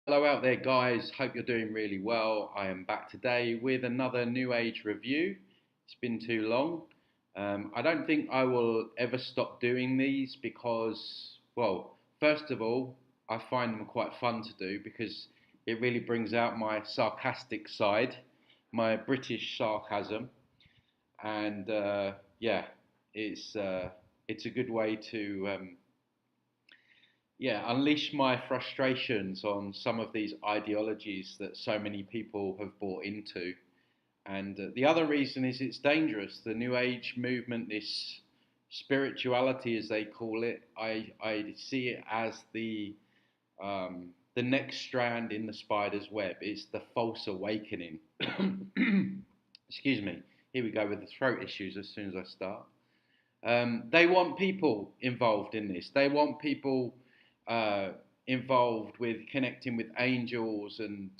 Hello out there, guys. Hope you're doing really well. I am back today with another New Age review. It's been too long. I don't think I will ever stop doing these because, well, first of all, I find them quite fun to do because it really brings out my sarcastic side, my British sarcasm, and yeah, it's uh, it's a good way to unleash my frustrations on some of these ideologies that so many people have bought into. And the other reason is it's dangerous. The New Age movement, this spirituality, as they call it, I see it as the next strand in the spider's web. It's the false awakening. Excuse me. Here we go with the throat issues as soon as I start. They want people involved in this. They want people uh, involved with connecting with angels and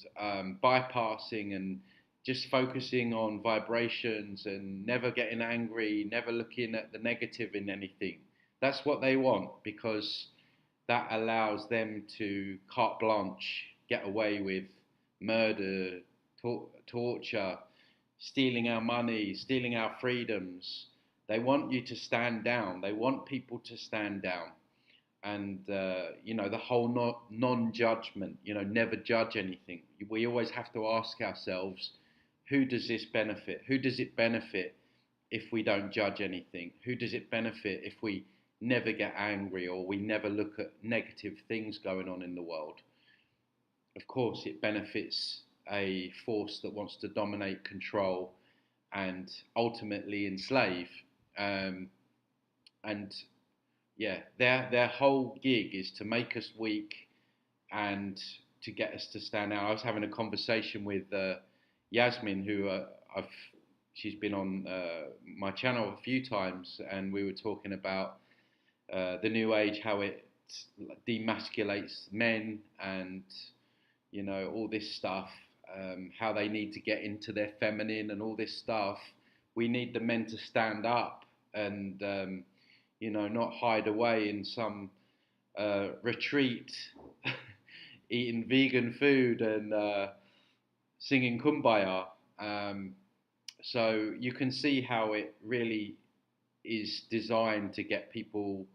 bypassing and just focusing on vibrations and never getting angry, never looking at the negative in anything. That's what they want because that allows them to carte blanche, get away with murder, torture, stealing our money, stealing our freedoms. They want you to stand down. They want people to stand down. And, the whole non judgment, never judge anything. We always have to ask ourselves, who does this benefit? Who does it benefit if we don't judge anything? Who does it benefit if we never get angry or we never look at negative things going on in the world? Of course, it benefits a force that wants to dominate, control, and ultimately enslave. Um, and yeah, their whole gig is to make us weak and to get us to stand out. I was having a conversation with Yasmin, who I've she's been on my channel a few times, and we were talking about the New Age, how it demasculates men, and all this stuff, how they need to get into their feminine and all this stuff. We need the men to stand up and not hide away in some retreat, eating vegan food and singing kumbaya. Um, so you can see how it really is designed to get people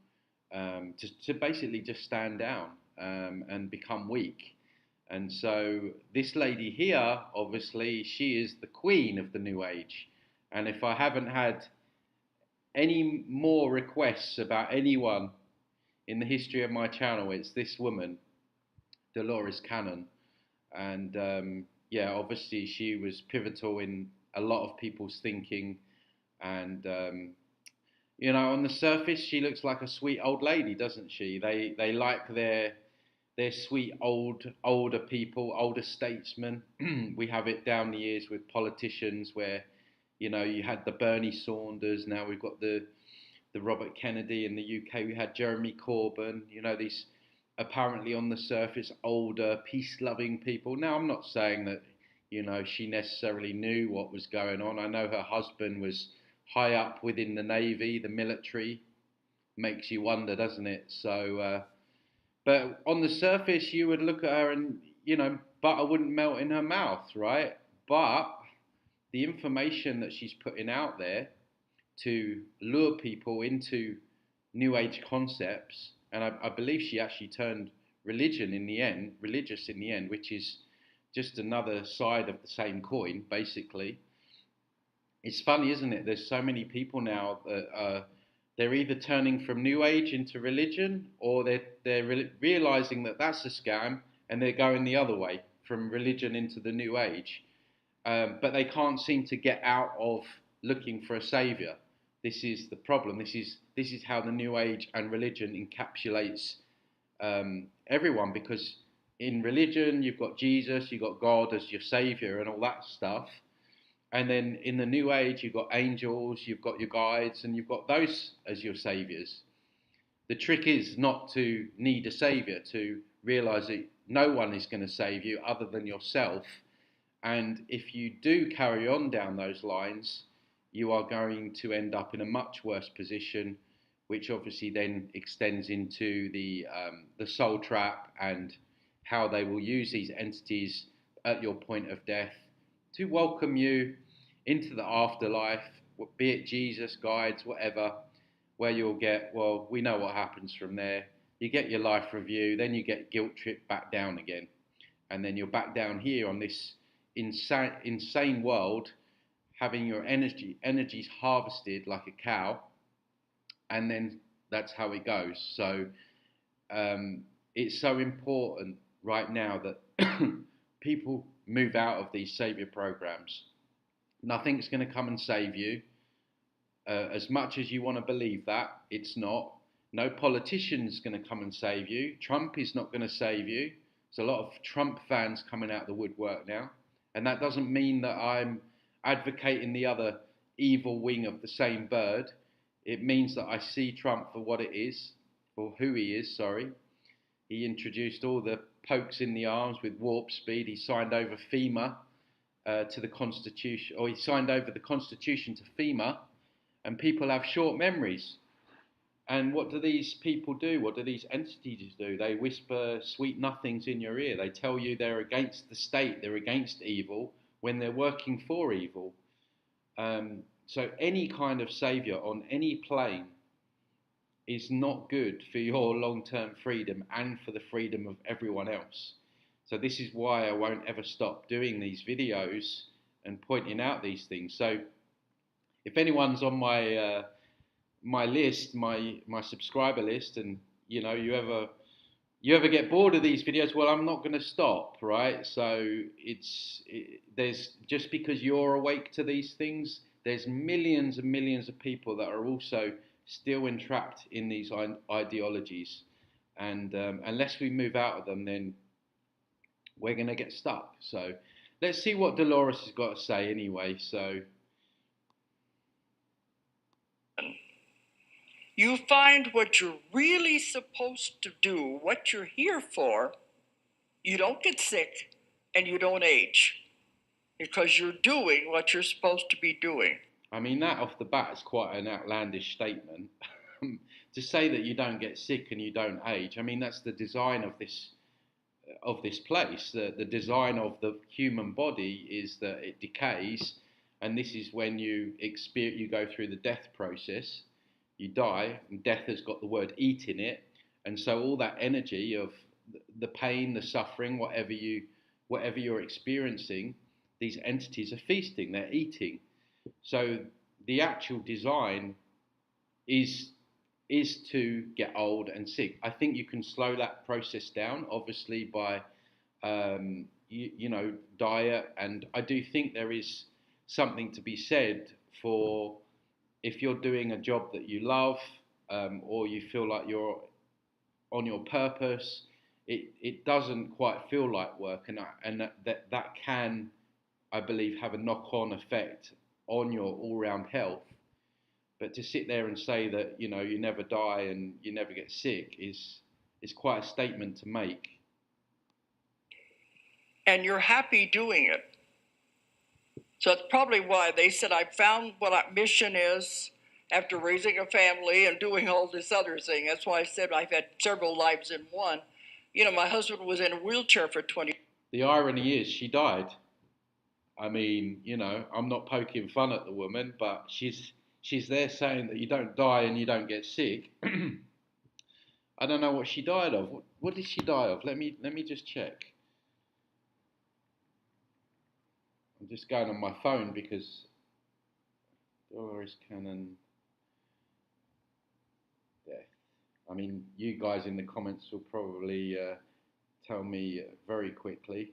to basically just stand down and become weak. And so this lady here, obviously, she is the queen of the New Age. And if I haven't had any more requests about anyone in the history of my channel, it's this woman, Dolores Cannon. And yeah, obviously she was pivotal in a lot of people's thinking. And on the surface, she looks like a sweet old lady, doesn't she? They like their sweet older people, older statesmen. We have it down the years with politicians where you had the Bernie Saunders. Now we've got the Robert Kennedy in the UK. We had Jeremy Corbyn. These apparently on the surface older, peace-loving people. Now I'm not saying that she necessarily knew what was going on. I know her husband was high up within the Navy, the military. Makes you wonder, doesn't it? So, but on the surface, you would look at her and butter wouldn't melt in her mouth, right? But the information that she's putting out there to lure people into New Age concepts, and I believe she actually turned religious in the end, which is just another side of the same coin, basically. It's funny, isn't it? There's so many people now that they're either turning from New Age into religion, or they're realizing that that's a scam, and they're going the other way from religion into the New Age. But they can't seem to get out of looking for a savior. This is the problem. This is how the New Age and religion encapsulates everyone, because in religion you've got Jesus, you've got God as your savior and all that stuff, and then in the New Age you've got angels, you've got your guides, and you've got those as your saviors. The trick is not to need a savior, to realize that no one is going to save you other than yourself. And if you do carry on down those lines, you are going to end up in a much worse position, which obviously then extends into the soul trap and how they will use these entities at your point of death to welcome you into the afterlife, be it Jesus, guides, whatever, where you'll get, well, we know what happens from there. You get your life review, then you get guilt tripped back down again. And then you're back down here on this insane world, having your energies harvested like a cow, and then that's how it goes. So it's so important right now that people move out of these savior programs. Nothing's going to come and save you. As much as you want to believe that, it's not. No politician's going to come and save you. Trump is not going to save you. There's a lot of Trump fans coming out of the woodwork now. And that doesn't mean that I'm advocating the other evil wing of the same bird. It means that I see Trump for what it is, or who he is, sorry. He introduced all the pokes in the arms with warp speed. He signed over FEMA to the Constitution, or he signed over the Constitution to FEMA, and people have short memories. And what do these people do? What do these entities do? They whisper sweet nothings in your ear. They tell you they're against the state, they're against evil, when they're working for evil. So any kind of savior on any plane is not good for your long-term freedom and for the freedom of everyone else. So this is why I won't ever stop doing these videos and pointing out these things. So if anyone's on my my list, my subscriber list, and you ever get bored of these videos, well, I'm not going to stop, right? So there's, just because you're awake to these things, there's millions and millions of people that are also still entrapped in these ideologies, and unless we move out of them, then we're going to get stuck. So let's see what Dolores has got to say anyway. So you find what you're really supposed to do, what you're here for, you don't get sick and you don't age because you're doing what you're supposed to be doing. I mean, that off the bat is quite an outlandish statement. To say that you don't get sick and you don't age, I mean, that's the design of this place. The design of the human body is that it decays, and this is when you go through the death process. You die, and death has got the word eat in it, and so all that energy of the pain, the suffering, whatever you're experiencing, these entities are feasting, they're eating. So the actual design is to get old and sick. I think you can slow that process down, obviously, by diet, and I do think there is something to be said for, if you're doing a job that you love, or you feel like you're on your purpose, it doesn't quite feel like work, and that can, I believe, have a knock-on effect on your all-round health. But to sit there and say that you never die and you never get sick is quite a statement to make. And you're happy doing it. So that's probably why they said, I found what our mission is after raising a family and doing all this other thing. That's why I said I've had several lives in one. My husband was in a wheelchair for 20 years. The irony is she died. I mean, I'm not poking fun at the woman, but she's there saying that you don't die and you don't get sick. I don't know what she died of. What did she die of? Let me just check. I'm just going on my phone because Dolores Cannon death. I mean, you guys in the comments will probably tell me very quickly.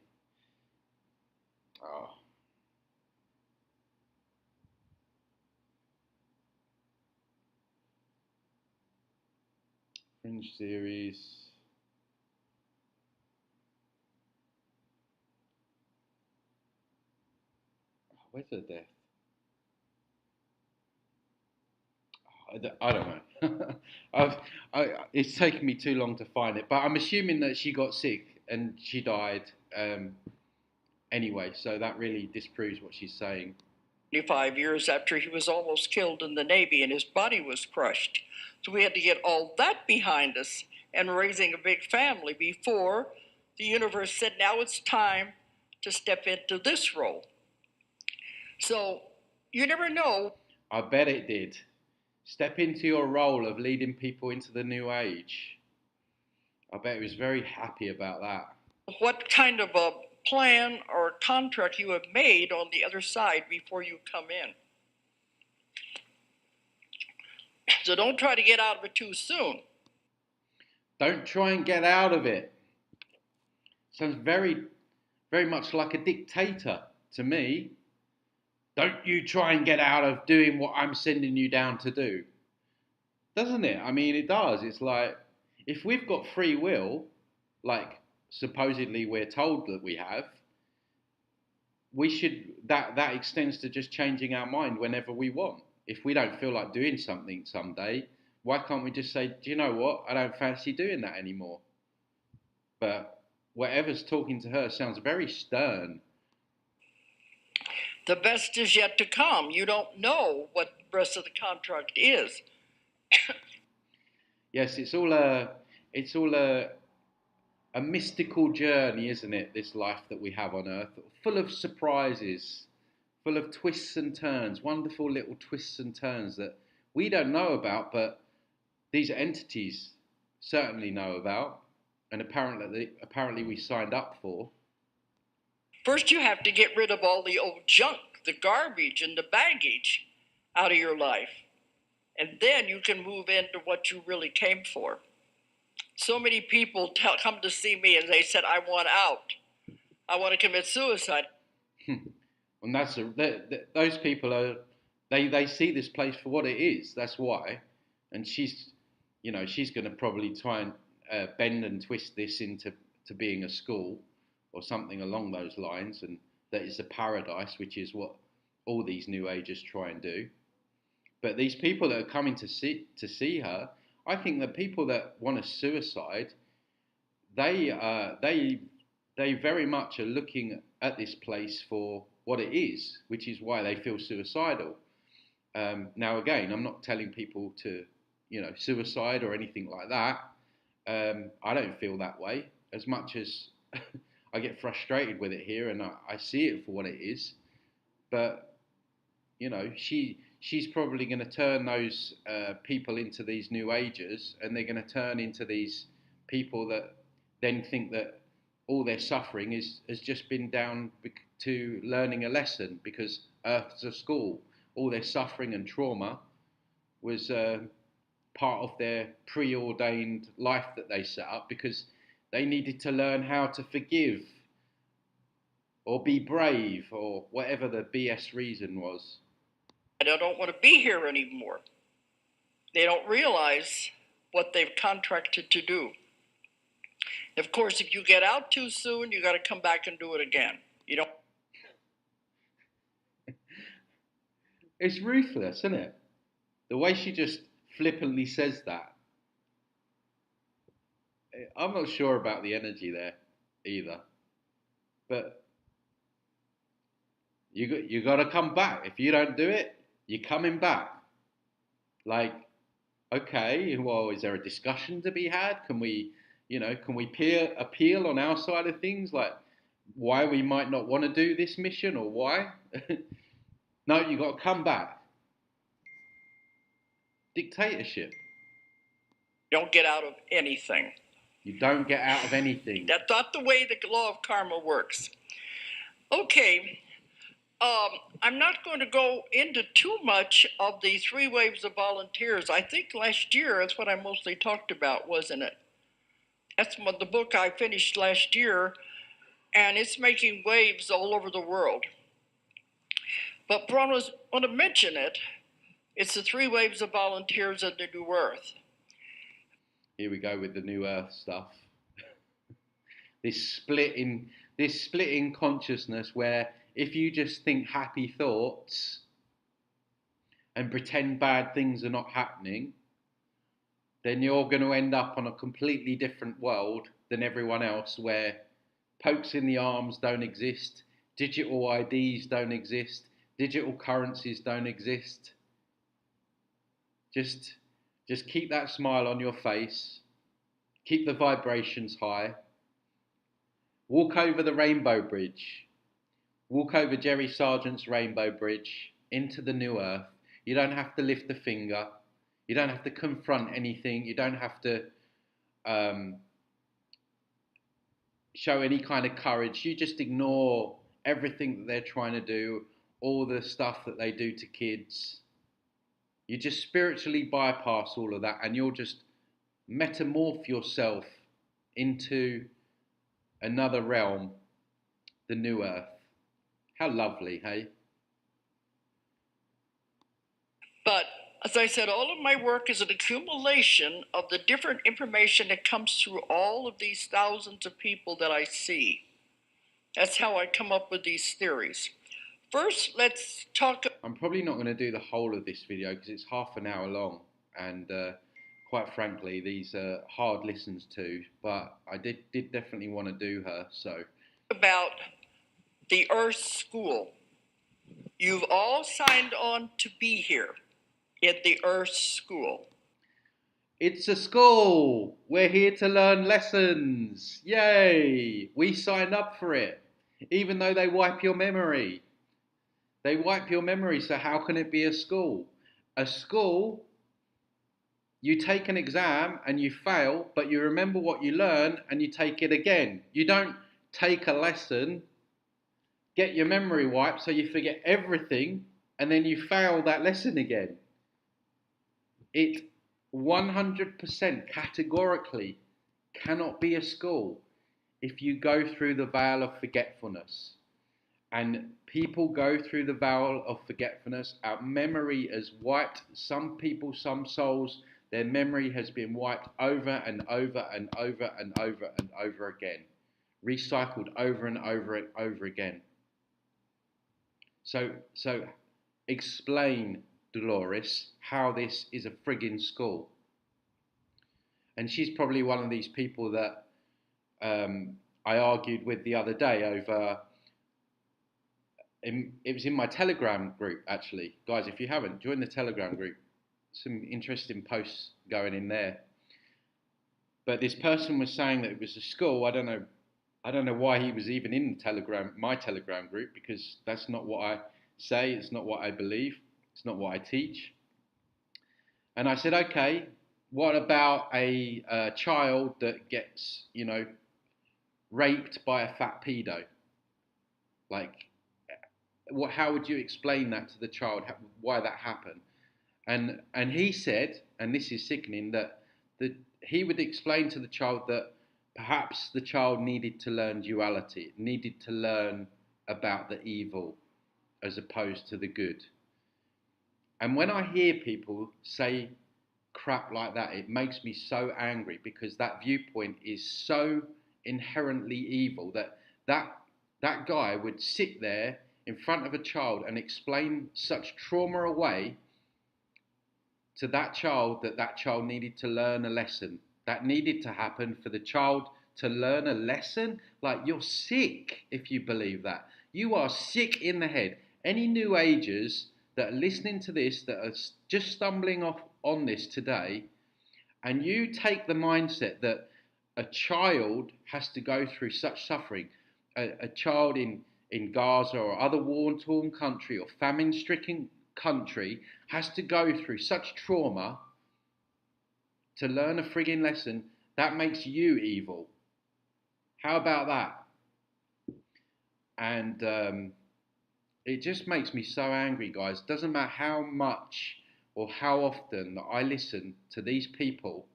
Oh. Fringe series. Where's her death? I don't know. It's taken me too long to find it, but I'm assuming that she got sick and she died anyway, so that really disproves what she's saying. 25 years after he was almost killed in the Navy and his body was crushed. So we had to get all that behind us and raising a big family before the universe said, now it's time to step into this role. So you never know. I bet it did. Step into your role of leading people into the new age. I bet he was very happy about that. What kind of a plan or contract you have made on the other side before you come in. So don't try to get out of it too soon. Don't try and get out of it. Sounds very, very much like a dictator to me. Don't you try and get out of doing what I'm sending you down to do. Doesn't it? I mean, it does. It's like, if we've got free will, like supposedly we're told that we have, we should, that extends to just changing our mind whenever we want. If we don't feel like doing something someday, why can't we just say, do you know what? I don't fancy doing that anymore. But whatever's talking to her sounds very stern. The best is yet to come. You don't know what the rest of the contract is. Yes, it's all a mystical journey, isn't it? This life that we have on Earth, full of surprises, full of twists and turns, wonderful little twists and turns that we don't know about, but these entities certainly know about, and apparently we signed up for. First, you have to get rid of all the old junk, the garbage and the baggage out of your life. And then you can move into what you really came for. So many people come to see me and they said, I want out. I want to commit suicide. And those people are, they see this place for what it is. That's why. And she's going to probably try and bend and twist this into being a school or something along those lines, and that it's a paradise, which is what all these new agers try and do. But these people that are coming to see her, I think that people that want to suicide, they very much are looking at this place for what it is, which is why they feel suicidal. Now, again, I'm not telling people to, suicide or anything like that. I don't feel that way as much as I get frustrated with it here, and I see it for what it is. But she's probably going to turn those people into these new agers, and they're going to turn into these people that then think that all their suffering has just been down to learning a lesson, because Earth's a school. All their suffering and trauma was part of their preordained life that they set up, because they needed to learn how to forgive or be brave or whatever the BS reason was. I don't want to be here anymore. They don't realize what they've contracted to do. Of course, if you get out too soon, you got to come back and do it again. You don't. It's ruthless, isn't it? The way she just flippantly says that. I'm not sure about the energy there either. But you got to come back. If you don't do it, you're coming back. Like, okay, well, is there a discussion to be had? Can we appeal on our side of things, like why we might not want to do this mission or why? No, you got to come back. Dictatorship. You don't get out of anything. You don't get out of anything. That's not the way the law of karma works. Okay, I'm not going to go into too much of the 3 waves of volunteers. I think last year that's what I mostly talked about, wasn't it? That's the book I finished last year, and it's making waves all over the world. But I want to mention it. It's the 3 waves of volunteers in the New Earth. Here we go with the New Earth stuff. This split in consciousness, where if you just think happy thoughts and pretend bad things are not happening, then you're going to end up on a completely different world than everyone else, where pokes in the arms don't exist, digital IDs don't exist, digital currencies don't exist. Just keep that smile on your face, keep the vibrations high, Walk over the Rainbow Bridge. Walk over Jerry Sargent's Rainbow Bridge into the new earth. You don't have to lift a finger. You don't have to confront anything. You don't have to show any kind of courage. You just ignore everything that they're trying to do, all the stuff that they do to kids. You just spiritually bypass all of that and you'll just metamorph yourself into another realm, the new earth. How lovely, hey? But as I said, all of my work is an accumulation of the different information that comes through all of these thousands of people that I see. That's how I come up with these theories. First, let's talk. I'm probably not going to do the whole of this video because it's half an hour long, and quite frankly, these are hard listens to, but I did definitely want to do her, so. About the Earth School. You've all signed on to be here at the Earth School. It's a school. We're here to learn lessons. Yay! We signed up for it, even though they wipe your memory. They wipe your memory, so how can it be a school? A school, you take an exam and you fail, but you remember what you learn and you take it again. You don't take a lesson, get your memory wiped so you forget everything, and then you fail that lesson again. It 100% categorically cannot be a school if you go through the veil of forgetfulness. And people go through the veil of forgetfulness. Our memory is wiped. Some people, some souls, their memory has been wiped over and over and over and over and over again. Recycled over and over and over again. So explain, Dolores, how this is a friggin' school. And she's probably one of these people that I argued with the other day over. It was in my Telegram group, actually. Guys, if you haven't, join the Telegram group. Some interesting posts going in there. But this person was saying that it was a school. I don't know why he was even in my Telegram group, because that's not what I say. It's not what I believe. It's not what I teach. And I said, okay, what about a child that gets, raped by a fat pedo? Like, how would you explain that to the child, why that happened? And he said, and this is sickening, that he would explain to the child that perhaps the child needed to learn duality, needed to learn about the evil as opposed to the good. And when I hear people say crap like that, it makes me so angry, because that viewpoint is so inherently evil that guy would sit there in front of a child and explain such trauma away to that child, that child needed to learn a lesson. That needed to happen for the child to learn a lesson. Like, you're sick if you believe that. You are sick in the head. Any New Agers that are listening to this, that are just stumbling off on this today, and you take the mindset that a child has to go through such suffering, a child in Gaza or other war-torn country or famine-stricken country has to go through such trauma to learn a frigging lesson, that makes you evil. How about that? And it just makes me so angry, guys. Doesn't matter how much or how often that I listen to these people,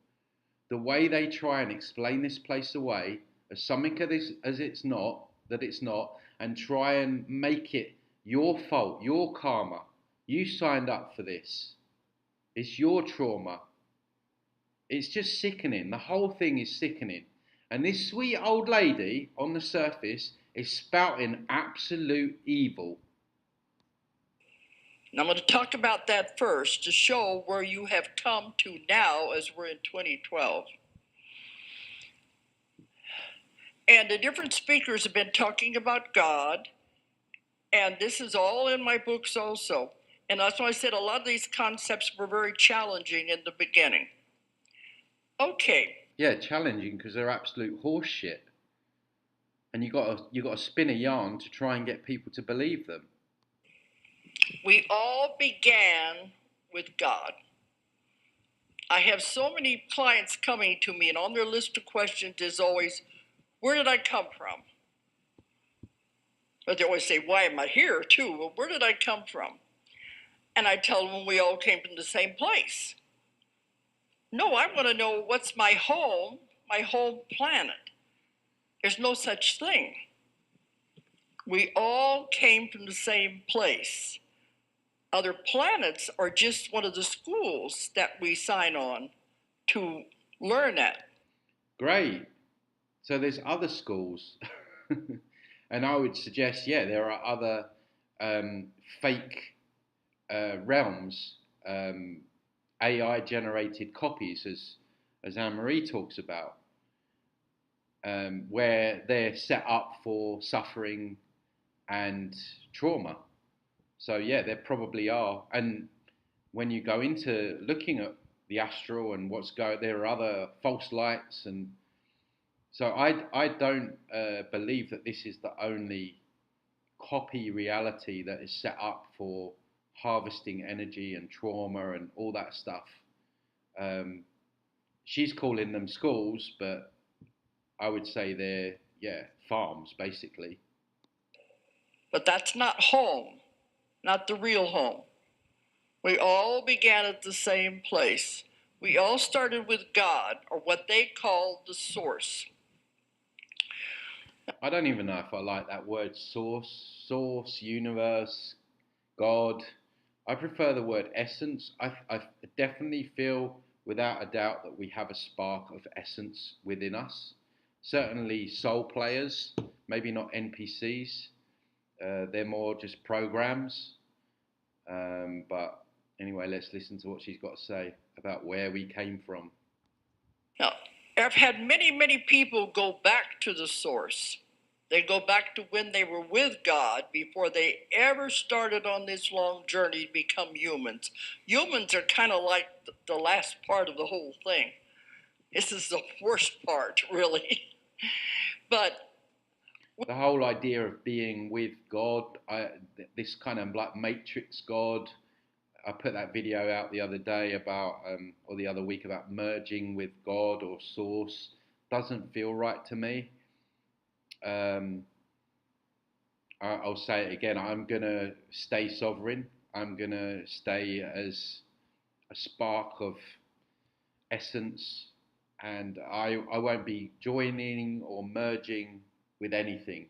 the way they try and explain this place away as something as it's not, and try and make it your fault, your karma. You signed up for this. It's your trauma. It's just sickening. The whole thing is sickening. And this sweet old lady on the surface is spouting absolute evil. And I'm going to talk about that first to show where you have come to now as we're in 2012. And the different speakers have been talking about God, and this is all in my books also. And that's why I said a lot of these concepts were very challenging in the beginning. Okay. Yeah, challenging because they're absolute horseshit. and you got to spin a yarn to try and get people to believe them. We all began with God. I have so many clients coming to me, and on their list of questions is always, where did I come from? But they always say, why am I here too? Well, where did I come from? And I tell them we all came from the same place. No, I want to know what's my home planet. There's no such thing. We all came from the same place. Other planets are just one of the schools that we sign on to learn at. Great. So there's other schools, and I would suggest, yeah, there are other fake realms, AI generated copies, as Anne Marie talks about, where they're set up for suffering and trauma. So yeah, there probably are. And when you go into looking at the astral and there are other false lights, and so I don't believe that this is the only copy reality that is set up for harvesting energy and trauma and all that stuff. She's calling them schools, but I would say they're farms basically. But that's not home, not the real home. We all began at the same place. We all started with God, or what they call the source. I don't even know if I like that word source, universe, God. I prefer the word essence. I definitely feel without a doubt that we have a spark of essence within us. Certainly soul players, maybe not NPCs. They're more just programs. But anyway, let's listen to what she's got to say about where we came from. Now, I've had many, many people go back to the source. They go back to when they were with God before they ever started on this long journey to become humans. Humans are kind of like the last part of the whole thing. This is the worst part, really. But the whole idea of being with God, this kind of like Matrix God. I put that video out the other day about, or the other week, about merging with God or Source. Doesn't feel right to me. I'll say it again. I'm gonna stay sovereign. I'm gonna stay as a spark of essence, and I won't be joining or merging with anything.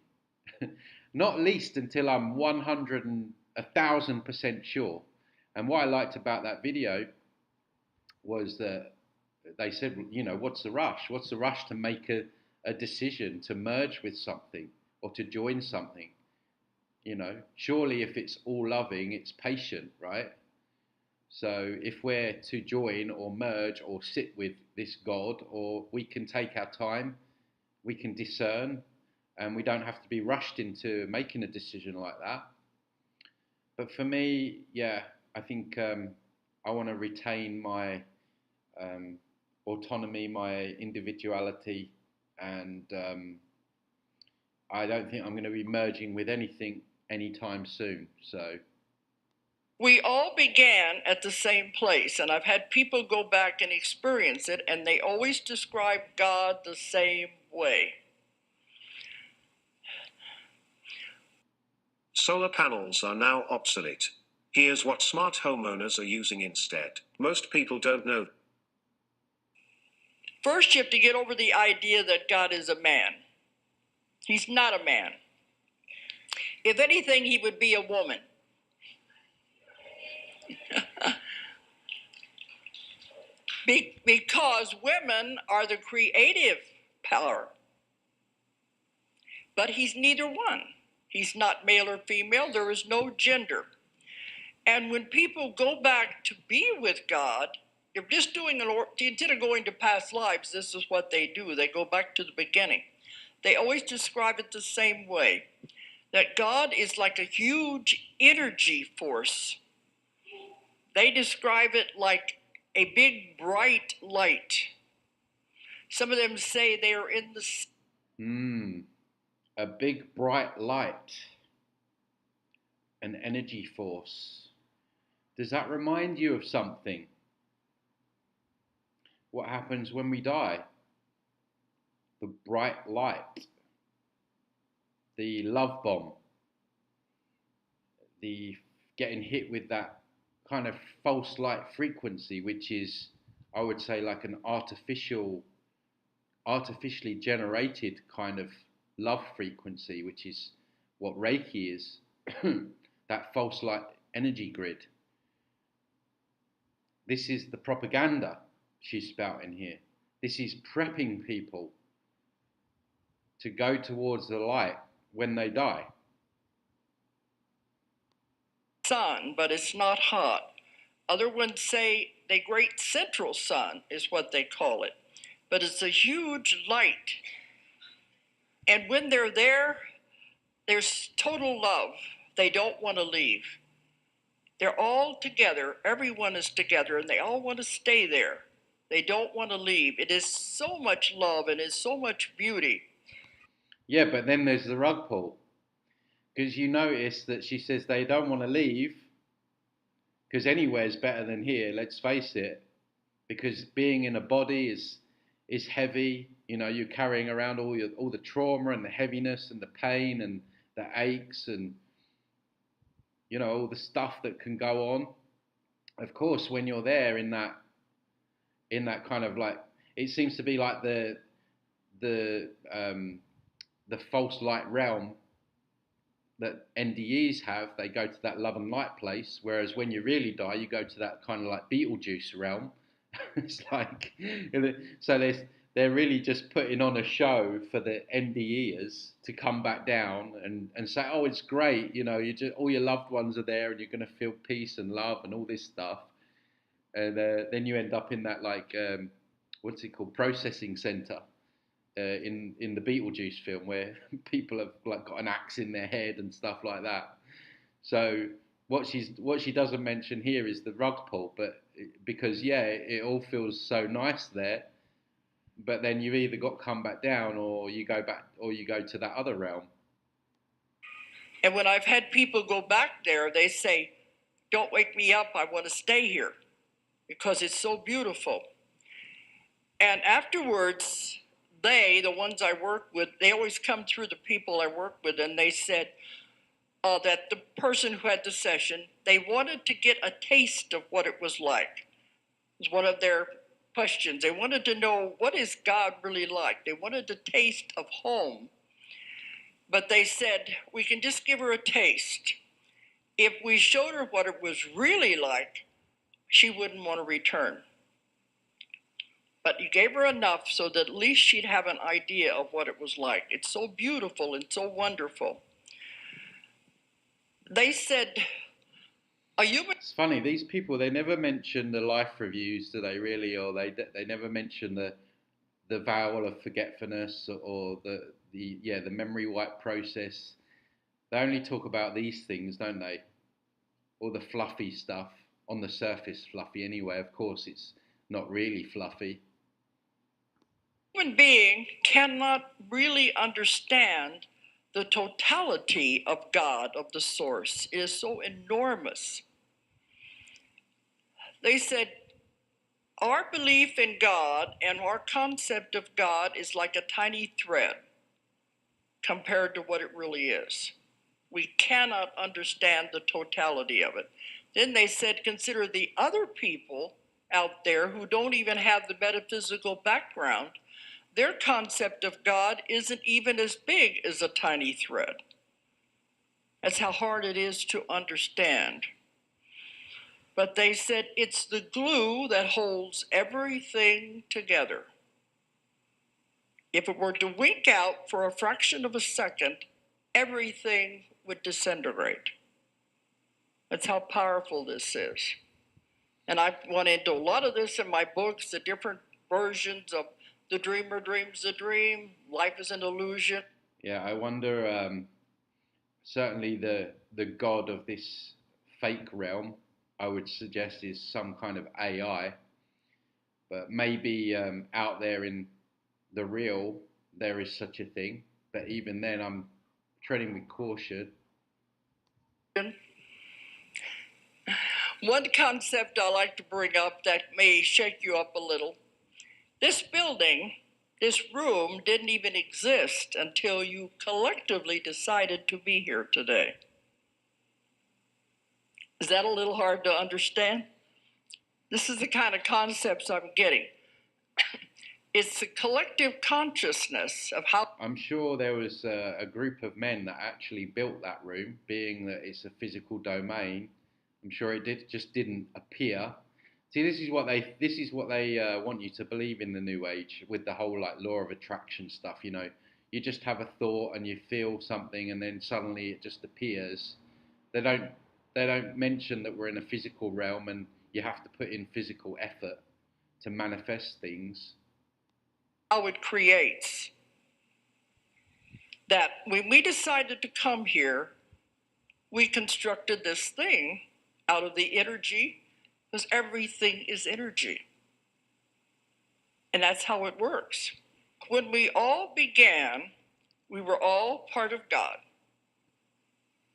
Not least until I'm 100 and 1,000% sure. And what I liked about that video was that they said, what's the rush? What's the rush to make a decision to merge with something or to join something? Surely if it's all loving, it's patient, right? So if we're to join or merge or sit with this God, or we can take our time, we can discern, and we don't have to be rushed into making a decision like that. But for me, I think I want to retain my autonomy, my individuality, and I don't think I'm going to be merging with anything anytime soon. So we all began at the same place, and I've had people go back and experience it, and they always describe God the same way. Solar panels are now obsolete. Here's what smart homeowners are using instead. Most people don't know. First, you have to get over the idea that God is a man. He's not a man. If anything, he would be a woman. Because women are the creative power. But he's neither one. He's not male or female. There is no gender. And when people go back to be with God, if just instead of going to past lives, this is what they do. They go back to the beginning. They always describe it the same way, that God is like a huge energy force. They describe it like a big bright light. Some of them say they are in the a big bright light, an energy force. Does that remind you of something? What happens when we die? The bright light, the love bomb, the getting hit with that kind of false light frequency, which is, I would say, like an artificially generated kind of love frequency, which is what Reiki is. That false light energy grid. This is the propaganda she's spouting here. This is prepping people to go towards the light when they die. Sun, but it's not hot. Other ones say the great central sun is what they call it. But it's a huge light. And when they're there, there's total love. They don't want to leave. They're all together. Everyone is together, and they all want to stay there. They don't want to leave. It is so much love and it's so much beauty. Yeah, but then there's the rug pull. Because you notice that she says they don't want to leave because anywhere's better than here, let's face it. Because being in a body is heavy. You know, you're carrying around all the trauma and the heaviness and the pain and the aches and you know all the stuff that can go on. Of course, when you're there in that kind of like, it seems to be like the the false light realm that NDEs have. They go to that love and light place, whereas when you really die, you go to that kind of like Beetlejuice realm. It's like, so they're really just putting on a show for the NDEers to come back down and say, oh, it's great, you know, all your loved ones are there and you're going to feel peace and love and all this stuff. And then you end up in that like, what's it called, processing center. In the Beetlejuice film, where people have like got an axe in their head and stuff like that. So what she doesn't mention here is the rug pull, but because yeah, it all feels so nice there, but then you've either got to come back down or you go back or you go to that other realm. And when I've had people go back there, they say, "Don't wake me up. I want to stay here because it's so beautiful." And afterwards, the ones I work with, they always come through the people I work with, and they said that the person who had the session, they wanted to get a taste of what it was like. It was one of their questions. They wanted to know, what is God really like? They wanted a taste of home. But they said, we can just give her a taste. If we showed her what it was really like, she wouldn't want to return. But you gave her enough so that at least she'd have an idea of what it was like. It's so beautiful and so wonderful. They said, a human... It's funny, these people, they never mention the life reviews, do they really? Or they never mention the vow of forgetfulness or the memory wipe process. They only talk about these things, don't they? All the fluffy stuff, on the surface fluffy anyway. Of course, it's not really fluffy. Human being cannot really understand the totality of God, of the source. It is so enormous. They said, our belief in God and our concept of God is like a tiny thread compared to what it really is. We cannot understand the totality of it. Then they said, consider the other people out there who don't even have the metaphysical background. Their concept of God isn't even as big as a tiny thread. That's how hard it is to understand. But they said it's the glue that holds everything together. If it were to wink out for a fraction of a second, everything would disintegrate. That's how powerful this is. And I've gone into a lot of this in my books, the different versions of the dreamer dreams a dream, life is an illusion. Yeah, I wonder, certainly the god of this fake realm, I would suggest, is some kind of AI. But maybe out there in the real, there is such a thing. but even then, I'm treading with caution. One concept I like to bring up that may shake you up a little. This building, this room, didn't even exist until you collectively decided to be here today. Is that a little hard to understand? This is the kind of concepts I'm getting. It's the collective consciousness of how. I'm sure there was a group of men that actually built that room, being that it's a physical domain. I'm sure just didn't appear. See, this is what they want you to believe in the New Age with the whole like law of attraction stuff. You know, you just have a thought and you feel something, and then suddenly it just appears. They don't mention that we're in a physical realm and you have to put in physical effort to manifest things. How it creates. That when we decided to come here, we constructed this thing out of the energy, because everything is energy. And that's how it works. When we all began, we were all part of God.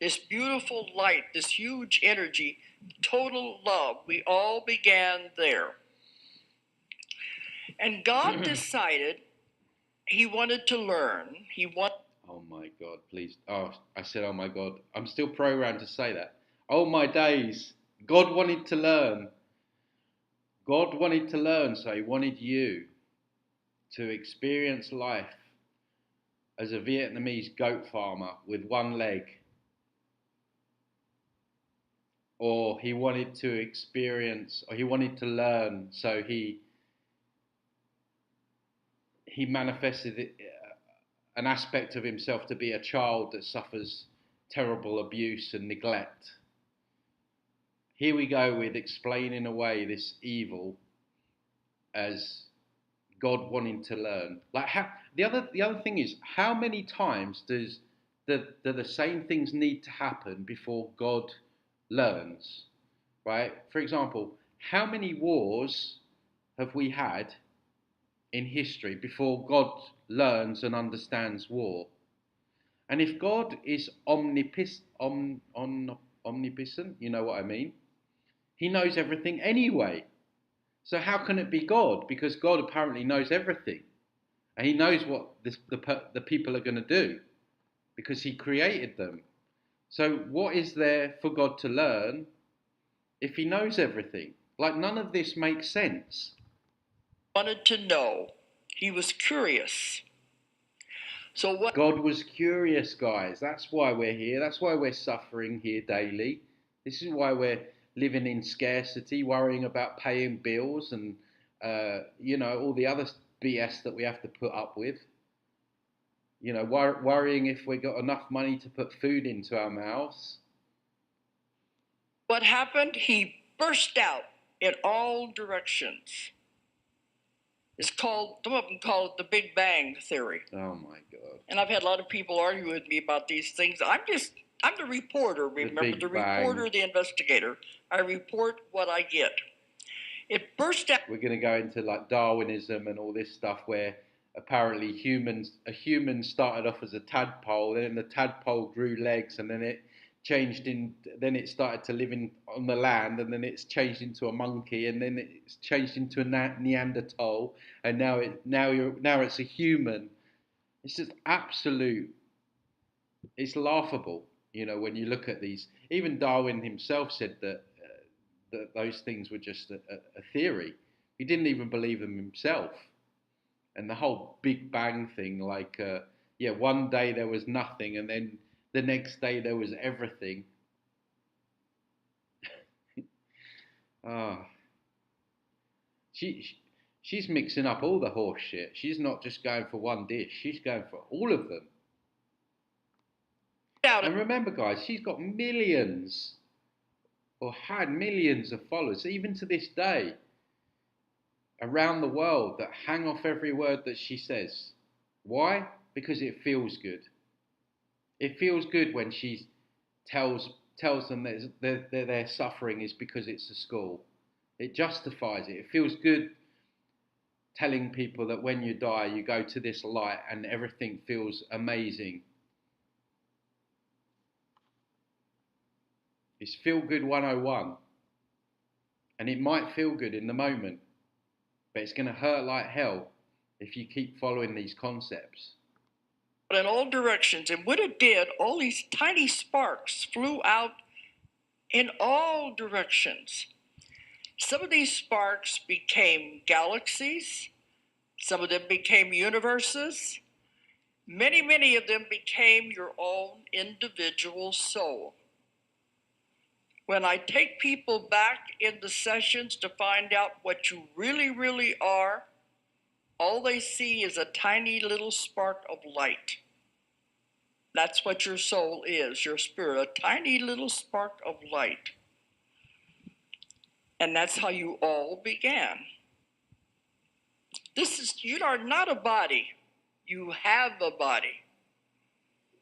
This beautiful light, this huge energy, total love, we all began there. And God decided he wanted to learn. Oh my God, please. Oh, I said, oh my God. I'm still programmed to say that. Oh my days. God wanted to learn. God wanted to learn, so he wanted you to experience life as a Vietnamese goat farmer with one leg. Or he wanted to experience, or he wanted to learn, so he manifested an aspect of himself to be a child that suffers terrible abuse and neglect. Here we go with explaining away this evil as God wanting to learn. Like how the other thing is, how many times do the same things need to happen before God learns? Right? For example, how many wars have we had in history before God learns and understands war? And if God is omnipotent, you know what I mean? He knows everything anyway. So how can it be God? Because God apparently knows everything. And he knows what the people are going to do because he created them. So what is there for God to learn if he knows everything? Like, none of this makes sense. Wanted to know. He was curious. So what? God was curious, guys. That's why we're here. That's why we're suffering here daily. This is why we're living in scarcity, worrying about paying bills and all the other BS that we have to put up with. You know, worrying if we got enough money to put food into our mouths. What happened? He burst out in all directions. It's called, some of them call it the Big Bang Theory. Oh my God. And I've had a lot of people argue with me about these things. I'm the reporter, remember? The reporter, the investigator. I report what I get. It burst out. We're going to go into like Darwinism and all this stuff where apparently a human started off as a tadpole, then the tadpole grew legs, and then it started to live on the land, and then it's changed into a monkey, and then it's changed into a Neanderthal, and now it's a human. It's just absolute. It's laughable, when you look at these. Even Darwin himself said that those things were just a theory. He didn't even believe them himself. And the whole Big Bang thing, like, one day there was nothing, and then the next day there was everything. She's mixing up all the horse shit. She's not just going for one dish. She's going for all of them. And remember, guys, she's got millions, or had millions of followers, even to this day, around the world, that hang off every word that she says. Why? Because it feels good. It feels good when she tells them that their suffering is because it's a school. It justifies it. It feels good telling people that when you die, you go to this light and everything feels amazing. It's Feel Good 101. And it might feel good in the moment, but it's going to hurt like hell if you keep following these concepts. In all directions, and when it did, all these tiny sparks flew out in all directions. Some of these sparks became galaxies, some of them became universes, many of them became your own individual soul. When I take people back in the sessions to find out what you really are, all they see is a tiny little spark of light. That's what your soul is, your spirit, a tiny little spark of light. And that's how you all began. You are not a body. You have a body.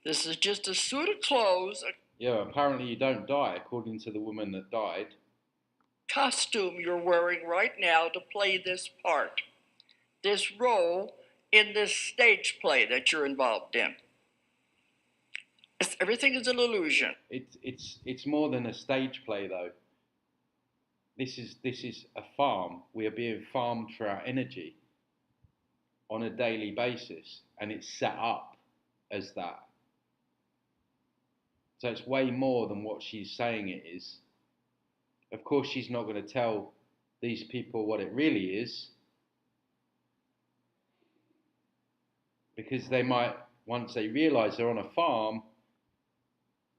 This is just a suit of clothes, a Yeah, apparently you don't die, according to the woman that died. costume you're wearing right now to play this part, this role in this stage play that you're involved in. Everything is an illusion. It's more than a stage play, though. This is a farm. We are being farmed for our energy on a daily basis, and it's set up as that. So it's way more than what she's saying it is. Of course, she's not going to tell these people what it really is, because they might, once they realize they're on a farm,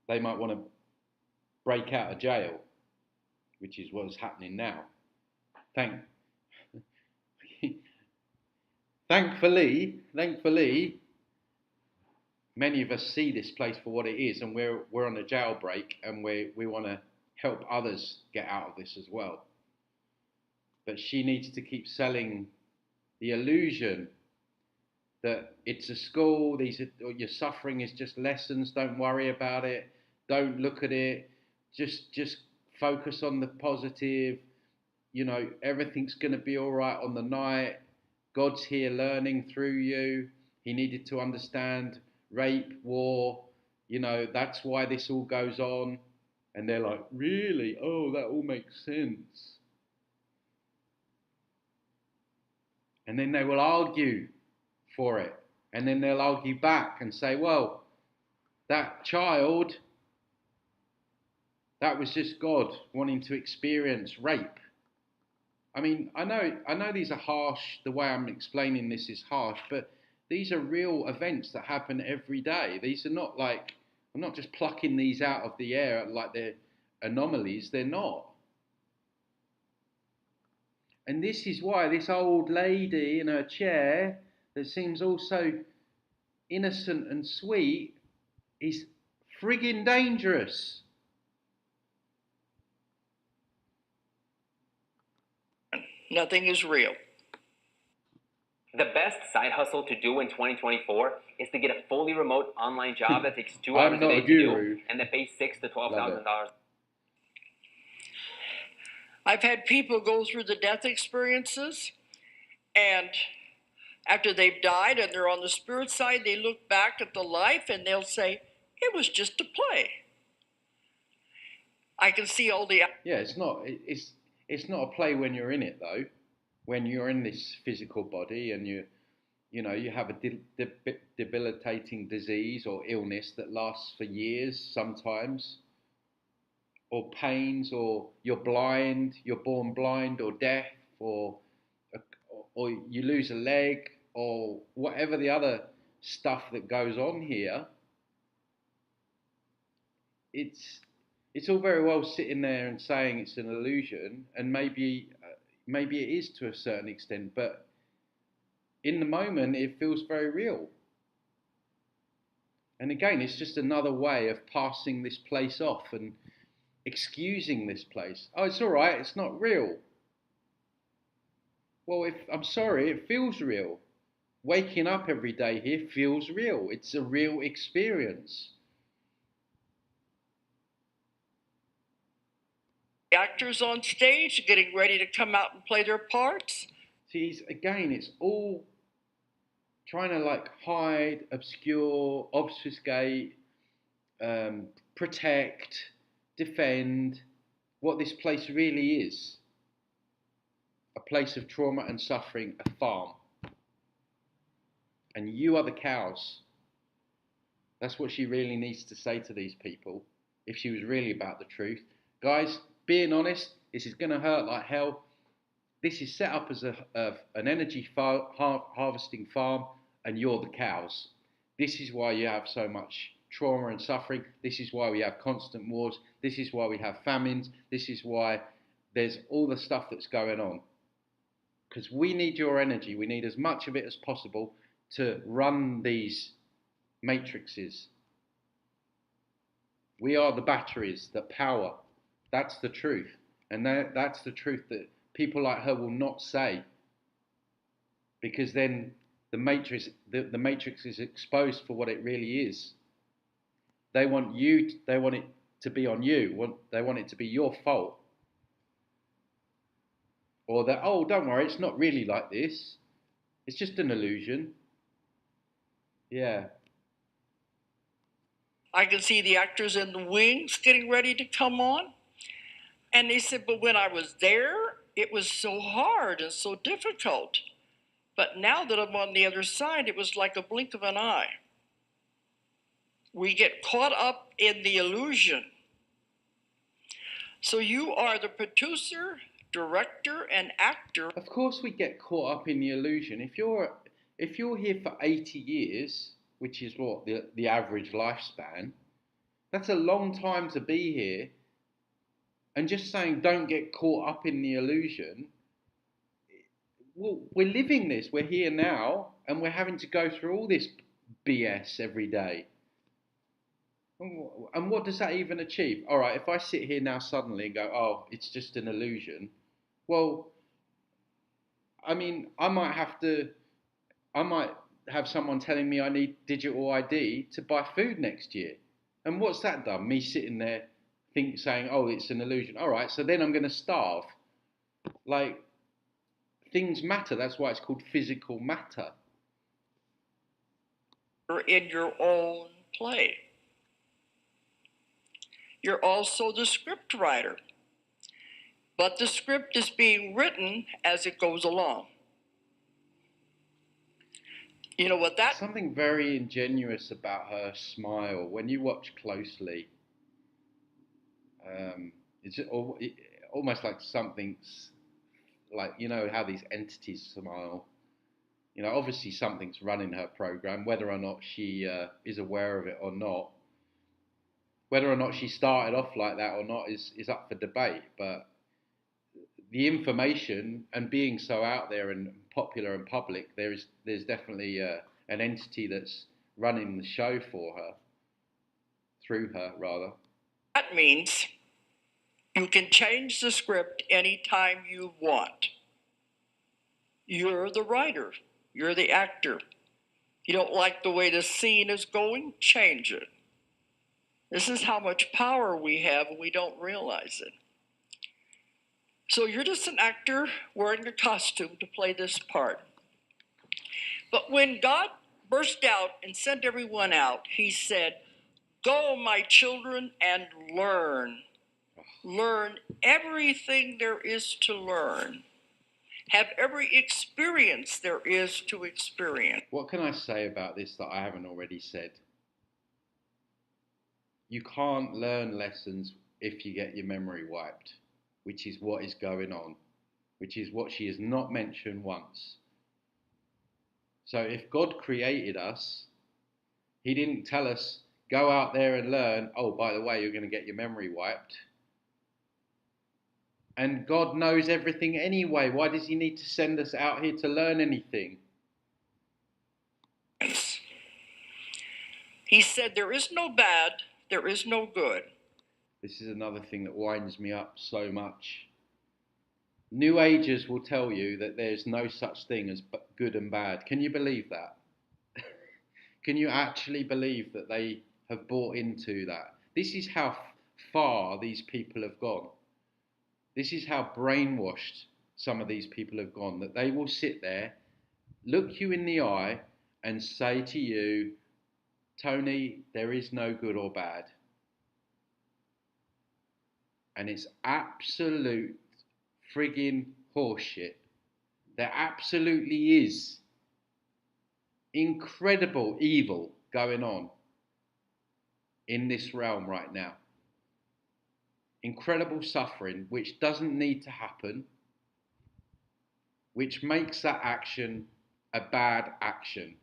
they might want to break out of jail, which is what's happening now. Thankfully, many of us see this place for what it is, and we're on a jailbreak, and we want to help others get out of this as well. But she needs to keep selling the illusion that it's a school, your suffering is just lessons, don't worry about it, don't look at it, just focus on the positive, everything's going to be all right on the night, God's here learning through you, he needed to understand rape, war, that's why this all goes on. And they're like, really? Oh, that all makes sense. And then they will argue for it. And then they'll argue back and say, well, that child, that was just God wanting to experience rape. I mean, I know these are harsh, the way I'm explaining this is harsh, but these are real events that happen every day. These are not like, I'm not just plucking these out of the air like they're anomalies, they're not. And this is why this old lady in her chair that seems all so innocent and sweet is friggin' dangerous. Nothing is real. The best side hustle to do in 2024 is to get a fully remote online job that takes 2 hours a day to do and that pays $6,000 to $12,000. I've had people go through the death experiences, and after they've died and they're on the spirit side, they look back at the life and they'll say, it was just a play. I can see all the... Yeah, it's not a play when you're in it, though. When you're in this physical body and you have a debilitating disease or illness that lasts for years sometimes, or pains, or you're blind, you're born blind or deaf, or you lose a leg, or whatever the other stuff that goes on here, it's all very well sitting there and saying it's an illusion, and maybe it is to a certain extent, but in the moment it feels very real. And again, it's just another way of passing this place off and excusing this place. Oh, it's all right, it's not real. Well, I'm sorry, it feels real. Waking up every day here feels real. It's a real experience. actors on stage getting ready to come out and play their parts. See, again, it's all trying to like hide, obscure, obfuscate, protect, defend what this place really is: a place of trauma and suffering, a farm. And you are the cows. That's what she really needs to say to these people if she was really about the truth. Guys, being honest, this is going to hurt like hell. This is set up as an energy harvesting farm, and you're the cows. This is why you have so much trauma and suffering. This is why we have constant wars. This is why we have famines. This is why there's all the stuff that's going on. Because we need your energy. We need as much of it as possible to run these matrices. We are the batteries that power. That's the truth. And that's the truth that people like her will not say. Because then the matrix is exposed for what it really is. They want it to be on you. They want it to be your fault. Or that, oh, don't worry, it's not really like this. It's just an illusion. Yeah. I can see the actors in the wings getting ready to come on. And they said, but when I was there, it was so hard and so difficult. But now that I'm on the other side, it was like a blink of an eye. We get caught up in the illusion. So you are the producer, director, and actor. Of course we get caught up in the illusion. If you're here for 80 years, which is what the average lifespan, that's a long time to be here. And just saying don't get caught up in the illusion, well, we're living this. We're here now, and we're having to go through all this BS every day. And what does that even achieve? All right, if I sit here now suddenly and go, oh, it's just an illusion, well, I mean, I might have someone telling me I need digital ID to buy food next year. And what's that done? Me sitting there saying, oh, it's an illusion. All right, so then I'm going to starve. Like, things matter. That's why it's called physical matter. In your own play. You're also the script writer. But the script is being written as it goes along. You know what that... Something very ingenuous about her smile. When you watch closely, it's almost like something's... Like, you know how these entities smile? You know, obviously something's running her program, whether or not she is aware of it or not. Whether or not she started off like that or not is up for debate. But the information and being so out there and popular and public, there's definitely an entity that's running the show for her, through her rather. That means you can change the script anytime you want. You're the writer. You're the actor. You don't like the way the scene is going? Change it. This is how much power we have, and we don't realize it. So you're just an actor wearing a costume to play this part. But when God burst out and sent everyone out, he said, go, my children, and learn. Learn everything there is to learn. Have every experience there is to experience. What can I say about this that I haven't already said? You can't learn lessons if you get your memory wiped, which is what is going on, which is what she has not mentioned once. So if God created us, he didn't tell us, go out there and learn, oh, by the way, you're going to get your memory wiped. And God knows everything anyway. Why does he need to send us out here to learn anything? He said, there is no bad, there is no good. This is another thing that winds me up so much. New Agers will tell you that there's no such thing as good and bad. Can you believe that? Can you actually believe that they have bought into that? This is how far these people have gone. This is how brainwashed some of these people have gone, that they will sit there, look you in the eye, and say to you, Tony, there is no good or bad. And it's absolute friggin' horseshit. There absolutely is incredible evil going on in this realm right now. Incredible suffering, which doesn't need to happen, which makes that action a bad action.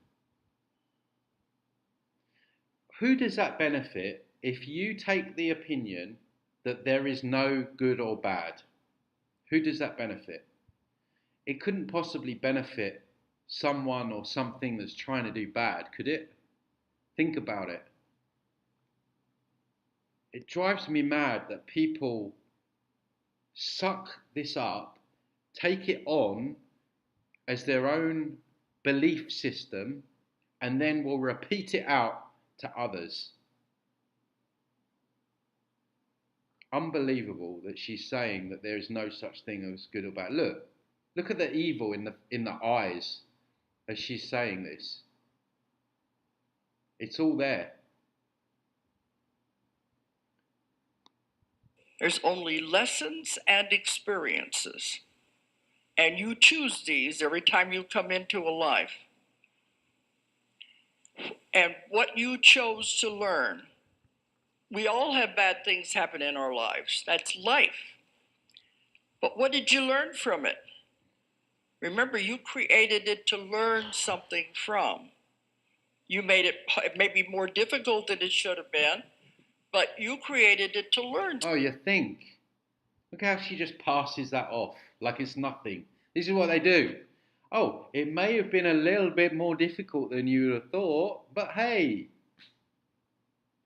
Who does that benefit if you take the opinion that there is no good or bad? Who does that benefit? It couldn't possibly benefit someone or something that's trying to do bad, could it? Think about it. It drives me mad that people suck this up, take it on as their own belief system, and then will repeat it out to others. Unbelievable that she's saying that there is no such thing as good or bad. Look at the evil in the eyes as she's saying this. It's all there. There's only lessons and experiences. And you choose these every time you come into a life. And what you chose to learn. We all have bad things happen in our lives. That's life. But what did you learn from it? Remember, you created it to learn something from. You made it maybe more difficult than it should have been, but you created it to learn. Oh, you think? Look how she just passes that off like it's nothing. This is what they do. Oh, it may have been a little bit more difficult than you would have thought, but hey,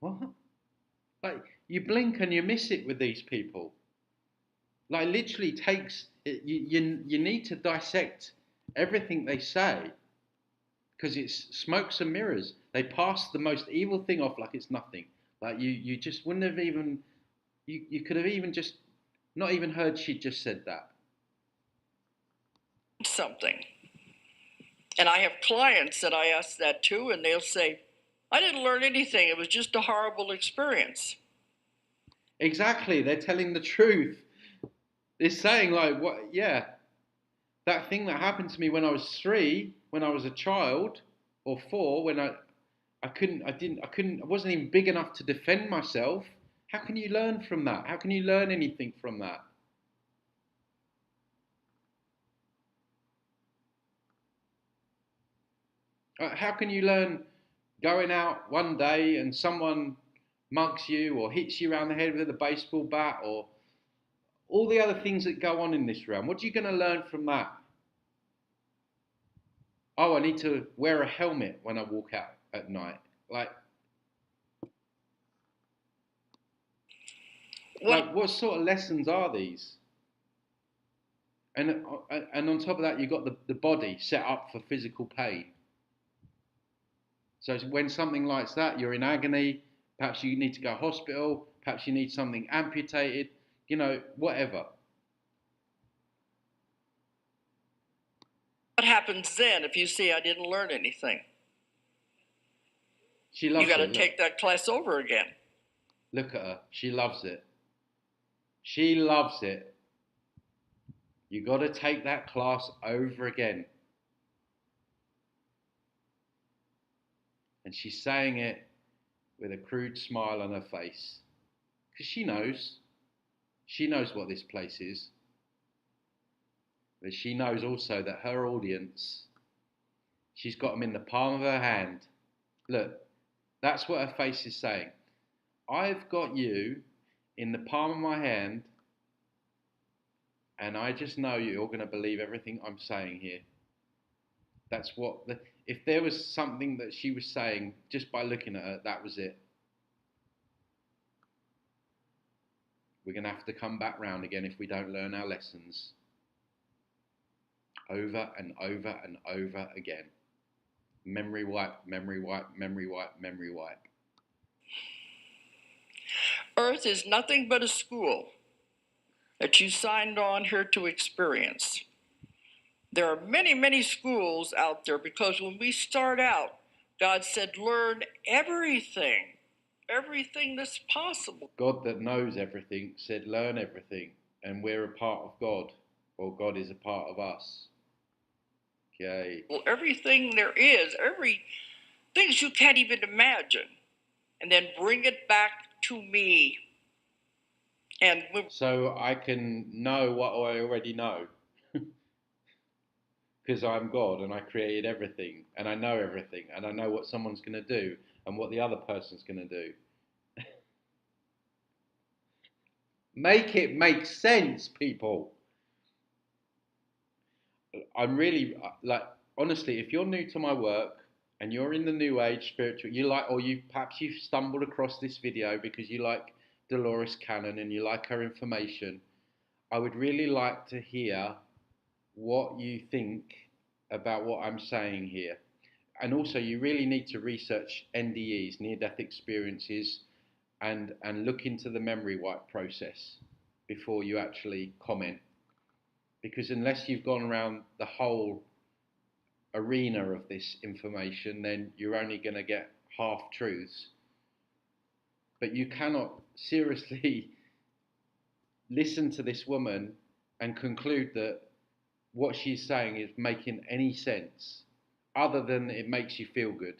what? Like, you blink and you miss it with these people. Like, literally takes, you need to dissect everything they say, because it's smokes and mirrors. They pass the most evil thing off like it's nothing. Like, you just wouldn't have even, you could have even just not even heard she'd just said that. Something. And I have clients that I ask that too, and they'll say, I didn't learn anything. It was just a horrible experience. Exactly. They're telling the truth. They're saying, like, what? Yeah, that thing that happened to me when I was 3, when I was a child, or 4, when I wasn't even big enough to defend myself. How can you learn from that? How can you learn anything from that? How can you learn going out one day and someone mugs you or hits you around the head with a baseball bat, or all the other things that go on in this realm? What are you going to learn from that? Oh, I need to wear a helmet when I walk out at night. Like what sort of lessons are these? And on top of that, you've got the body set up for physical pain. So when something like that, you're in agony, perhaps you need to go to hospital, perhaps you need something amputated, whatever. What happens then if you see I didn't learn anything? She loves it. You got to take that class over again. Look at her. She loves it. She loves it. You got to take that class over again. And she's saying it with a crude smile on her face. Because she knows what this place is. But she knows also that her audience, she's got them in the palm of her hand. Look, that's what her face is saying. I've got you in the palm of my hand, and I just know you're going to believe everything I'm saying here. That's what, if there was something that she was saying just by looking at her, that was it. We're going to have to come back round again if we don't learn our lessons. Over and over and over again. Memory wipe, memory wipe, memory wipe, memory wipe. Earth is nothing but a school. that you signed on here to experience. There are many, many schools out there because when we start out, God said, learn everything, everything that's possible. God that knows everything said, learn everything, and we're a part of God, or God is a part of us. Okay. Well, everything there is, every things you can't even imagine, and then bring it back to me. And so I can know what I already know. Because I'm God and I created everything and I know everything and I know what someone's going to do and what the other person's going to do. Make it make sense, people. I'm really, like, honestly, if you're new to my work and you're in the New Age spiritual, you like, or perhaps you've stumbled across this video because you like Dolores Cannon and you like her information, I would really like to hear what you think about what I'm saying here. And also, you really need to research NDEs, near-death experiences, and look into the memory wipe process before you actually comment. Because unless you've gone around the whole arena of this information, then you're only going to get half-truths. But you cannot seriously listen to this woman and conclude that what she's saying is making any sense, other than it makes you feel good.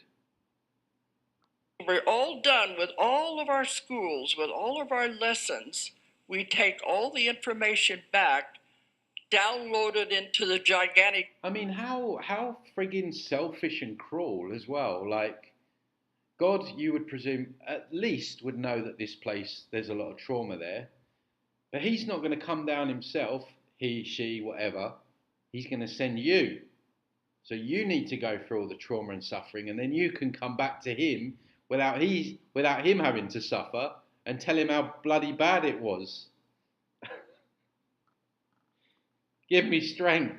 We're all done with all of our schools, with all of our lessons. We take all the information back, download it into the gigantic... I mean, how friggin' selfish and cruel as well. Like, God, you would presume, at least would know that this place, there's a lot of trauma there. But he's not going to come down himself, he, she, whatever. He's going to send you. So you need to go through all the trauma and suffering, and then you can come back to him without him having to suffer and tell him how bloody bad it was. Give me strength.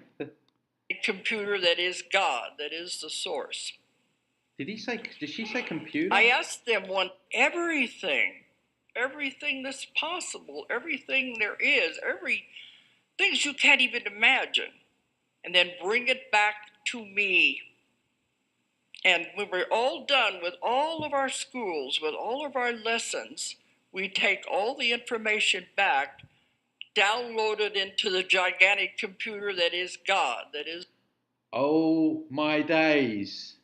Computer that is God, that is the source. Did she say computer? I asked them everything that's possible, everything there is, things you can't even imagine, and then bring it back to me. And when we're all done with all of our schools, with all of our lessons, we take all the information back, download it into the gigantic computer that is God, that is... Oh my days.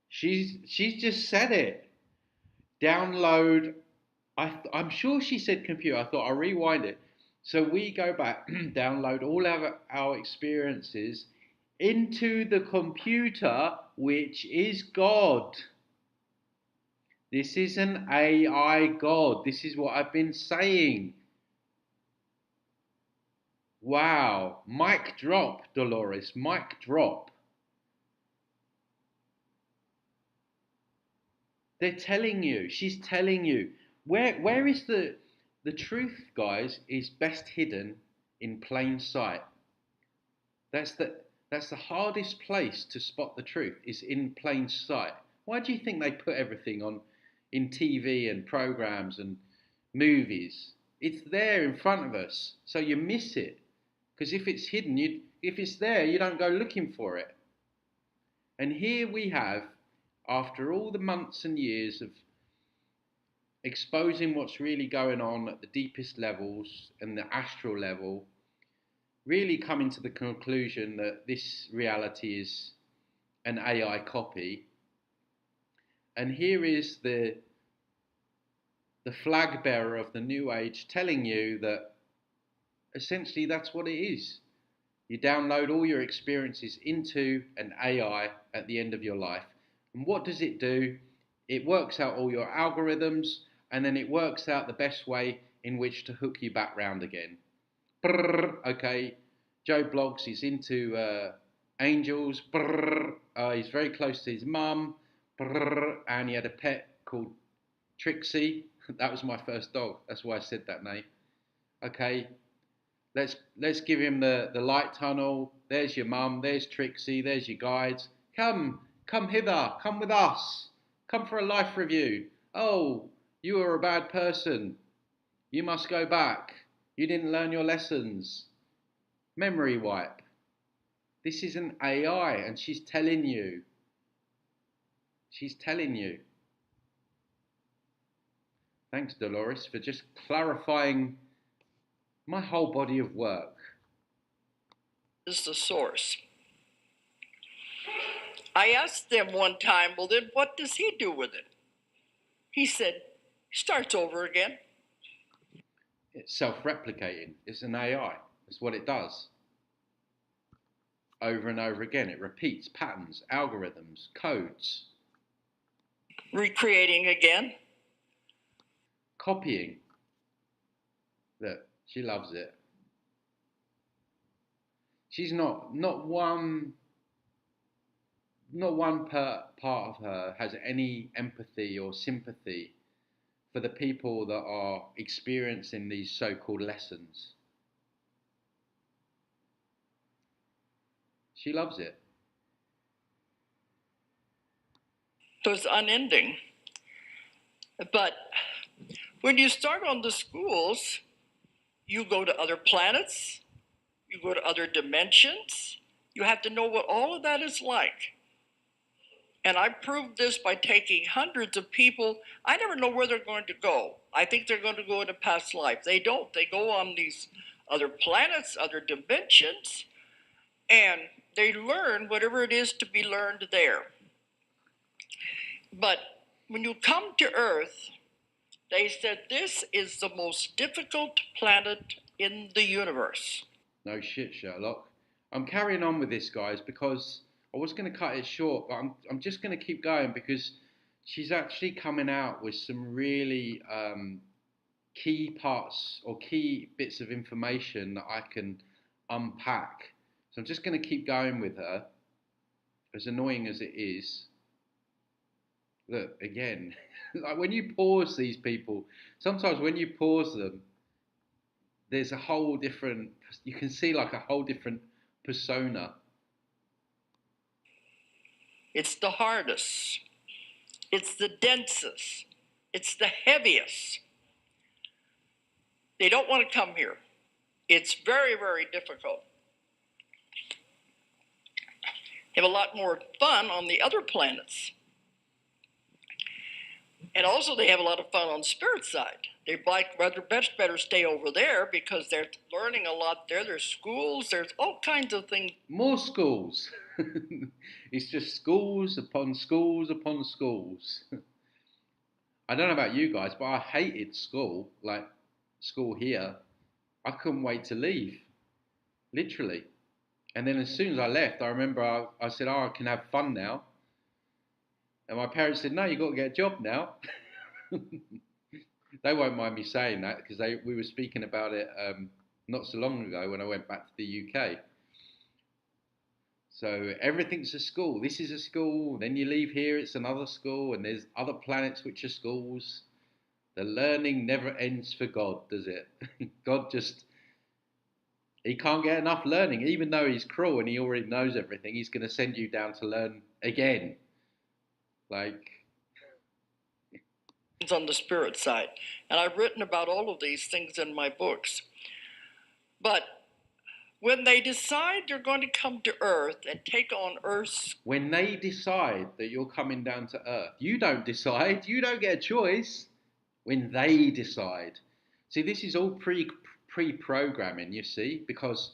She's just said it. Download. I'm sure she said computer. I thought I'll rewind it. So we go back, download all our experiences into the computer, which is God. This is an AI God. This is what I've been saying. Wow. Mic drop, Dolores. Mic drop. They're telling you. She's telling you. Where is the truth, guys, is best hidden in plain sight. That's the hardest place to spot the truth, is in plain sight. Why do you think they put everything on in TV and programs and movies? It's there in front of us, so you miss it. Because if it's hidden, if it's there, you don't go looking for it. And here we have, after all the months and years of exposing what's really going on at the deepest levels and the astral level, really coming to the conclusion that this reality is an AI copy. And here is the flag bearer of the New Age telling you that essentially that's what it is. You download all your experiences into an AI at the end of your life. And what does it do? It works out all your algorithms, and then it works out the best way in which to hook you back round again. Okay, Joe Bloggs is into angels. He's very close to his mum. And he had a pet called Trixie. That was my first dog. That's why I said that name. Okay, let's give him the light tunnel. There's your mum. There's Trixie. There's your guides. Come hither. Come with us. Come for a life review. Oh, you are a bad person. You must go back. You didn't learn your lessons. Memory wipe. This is an AI, and she's telling you. She's telling you. Thanks, Dolores, for just clarifying my whole body of work. Is the source. I asked them one time, well, then what does he do with it? He said, starts over again. It's self-replicating. It's an AI. It's what it does. Over and over again. It repeats patterns, algorithms, codes. Recreating again. Copying. Look, she loves it. She's not one part of her has any empathy or sympathy for the people that are experiencing these so-called lessons. She loves it. So it's unending. But when you start on the schools, you go to other planets, you go to other dimensions. You have to know what all of that is like. And I proved this by taking hundreds of people. I never know where they're going to go. I think they're going to go into past life. They don't. They go on these other planets, other dimensions, and they learn whatever it is to be learned there. But when you come to Earth, they said this is the most difficult planet in the universe. No shit, Sherlock. I'm carrying on with this, guys, because I was going to cut it short, but I'm just going to keep going because she's actually coming out with some really key parts or key bits of information that I can unpack. So I'm just going to keep going with her, as annoying as it is. Look, again, like when you pause these people, sometimes when you pause them, there's a whole different, you can see like a whole different persona. It's the hardest. It's the densest. It's the heaviest. They don't want to come here. It's very, very difficult. They have a lot more fun on the other planets. And also they have a lot of fun on the spirit side. They like rather better stay over there because they're learning a lot there. There's schools, there's all kinds of things. More schools. It's just schools upon schools upon schools. I don't know about you guys, but I hated school, like school here. I couldn't wait to leave, literally. And then as soon as I left, I remember I said, oh, I can have fun now. And my parents said, no, you've got to get a job now. They won't mind me saying that because we were speaking about it not so long ago when I went back to the UK. So everything's a school. This is a school. Then you leave here, it's another school. And there's other planets which are schools. The learning never ends for God, does it? God just, he can't get enough learning. Even though he's cruel and he already knows everything, he's going to send you down to learn again. Like, it's on the spirit side. And I've written about all of these things in my books. But when they decide they're going to come to Earth and take on Earth's... When they decide that you're coming down to Earth, you don't decide. You don't get a choice. When they decide. See, this is all pre-programming, you see, because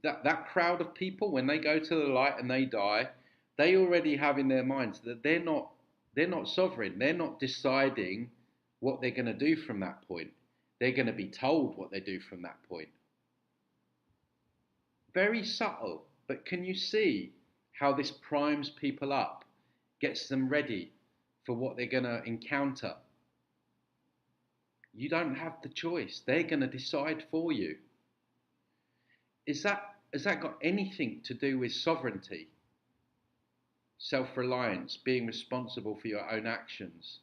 that crowd of people, when they go to the light and they die, they already have in their minds that they're not sovereign. They're not deciding what they're going to do from that point. They're going to be told what they do from that point. Very subtle, but can you see how this primes people up, gets them ready for what they're going to encounter? You don't have the choice. They're going to decide for you. Has that got anything to do with sovereignty? Self-reliance, being responsible for your own actions,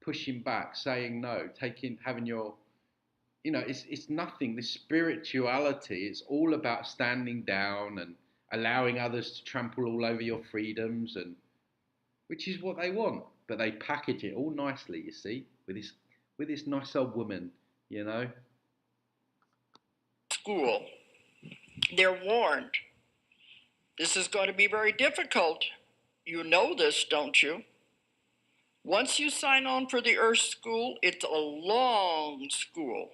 pushing back, saying no, having your, it's nothing. This spirituality is all about standing down and allowing others to trample all over your freedoms, and which is what they want. But they package it all nicely, you see, with this with this nice old woman, you know. School. They're warned. This is going to be very difficult. You know this, don't you? Once you sign on for the Earth School, it's a long school.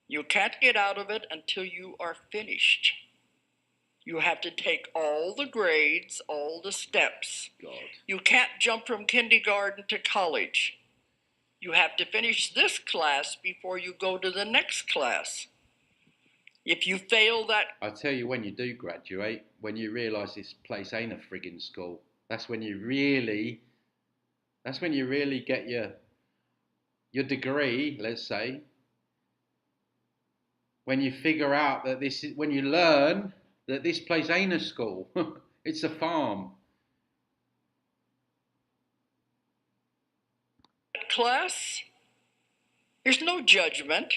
You can't get out of it until you are finished. You have to take all the grades, all the steps. God. You can't jump from kindergarten to college. You have to finish this class before you go to the next class. If you fail that... I tell you, when you do graduate, when you realise this place ain't a friggin' school, that's when you really get your degree, let's say. When you figure out that when you learn that this place ain't a school, it's a farm. Class, there's no judgment.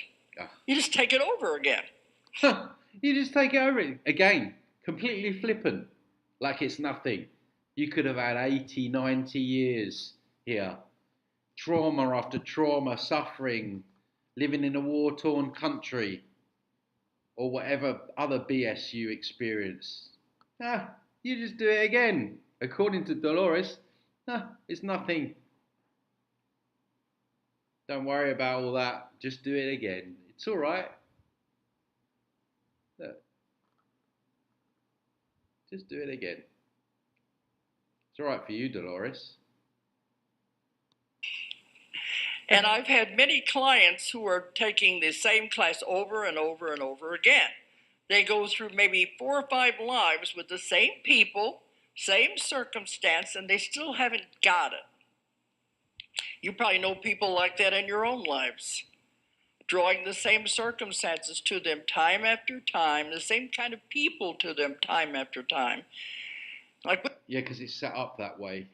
You just take it over again. You just take it over again, completely flippant, like it's nothing. You could have had 80, 90 years here. Trauma after trauma, suffering, living in a war-torn country, or whatever other BS you experience. You just do it again. According to Dolores, it's nothing. Don't worry about all that. Just do it again. It's all right. Look. Just do it again. It's all right for you, Dolores. And I've had many clients who are taking the same class over and over and over again. They go through maybe 4 or 5 lives with the same people, same circumstance, and they still haven't got it. You probably know people like that in your own lives. Drawing the same circumstances to them time after time, the same kind of people to them time after time. Yeah, because it's set up that way.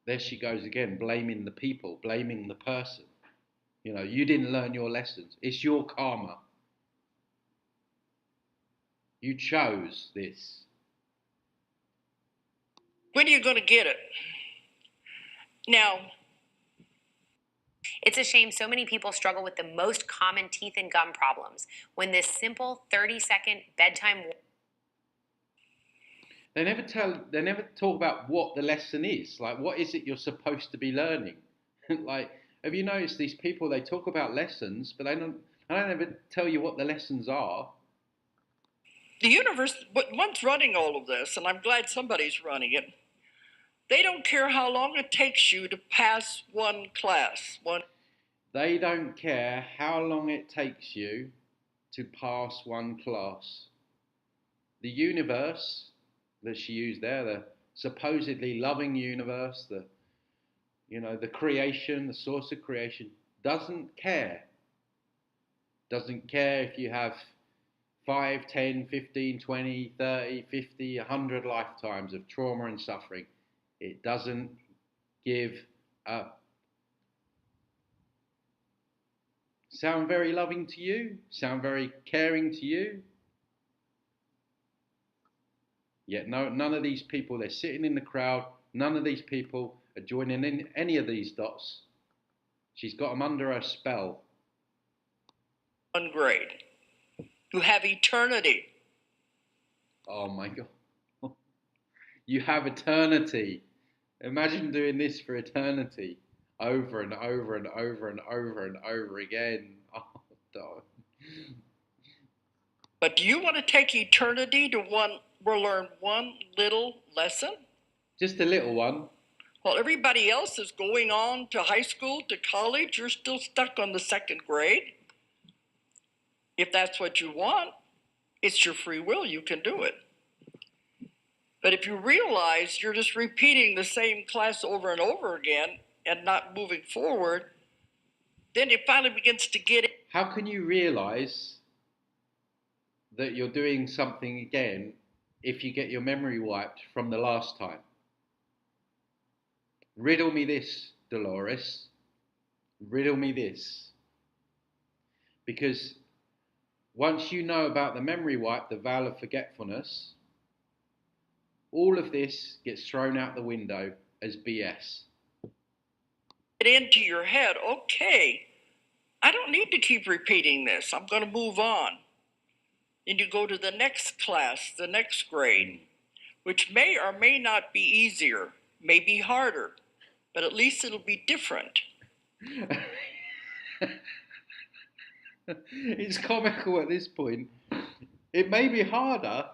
There she goes again, blaming the people, blaming the person. You know, you didn't learn your lessons. It's your karma. You chose this. When are you going to get it? Now, it's a shame so many people struggle with the most common teeth and gum problems when this simple 30-second bedtime... They never talk about what the lesson is. Like, what is it you're supposed to be learning? Like, have you noticed these people, they talk about lessons, but I don't ever tell you what the lessons are. The universe, one's running all of this, and I'm glad somebody's running it. They don't care how long it takes you to pass one class. They don't care how long it takes you to pass one class. The universe that she used there, the supposedly loving universe, the creation, the source of creation, doesn't care. Doesn't care if you have 5, 10, 15, 20, 30, 50, 100 lifetimes of trauma and suffering. It doesn't give up. Sound very loving to you? Sound very caring to you? Yet none of these people, they're sitting in the crowd, none of these people are joining in any of these dots. She's got them under her spell. One grade. You have eternity. Oh my God. You have eternity. Imagine doing this for eternity. Over and over and over and over and over again. Oh, God. But do you want to take eternity to learn one little lesson? Just a little one. While everybody else is going on to high school, to college, you're still stuck on the 2nd grade. If that's what you want, it's your free will. You can do it. But if you realize you're just repeating the same class over and over again and not moving forward, then it finally begins to get it. How can you realize that you're doing something again if you get your memory wiped from the last time? Riddle me this, Dolores. Riddle me this. Because once you know about the memory wipe, the veil of forgetfulness, all of this gets thrown out the window as BS. get into your head, okay, I don't need to keep repeating this. I'm going to move on. Then you go to the next class, the next grade, which may or may not be easier, may be harder, but at least it'll be different. It's comical at this point. It may be harder,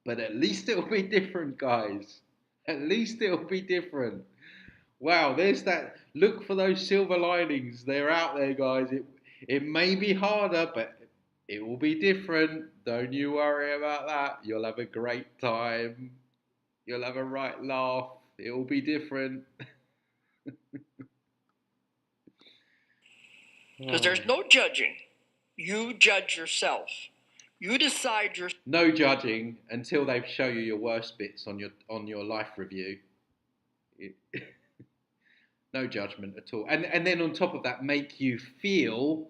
but at least it'll be different, guys. At least it'll be different. Wow, there's that. Look for those silver linings. They're out there, guys. It may be harder, but it will be different. Don't you worry about that. You'll have a great time. You'll have a right laugh. It will be different. Because there's no judging. You judge yourself. You decide your. No judging until they show you your worst bits on your life review. No judgment at all. And then on top of that, make you feel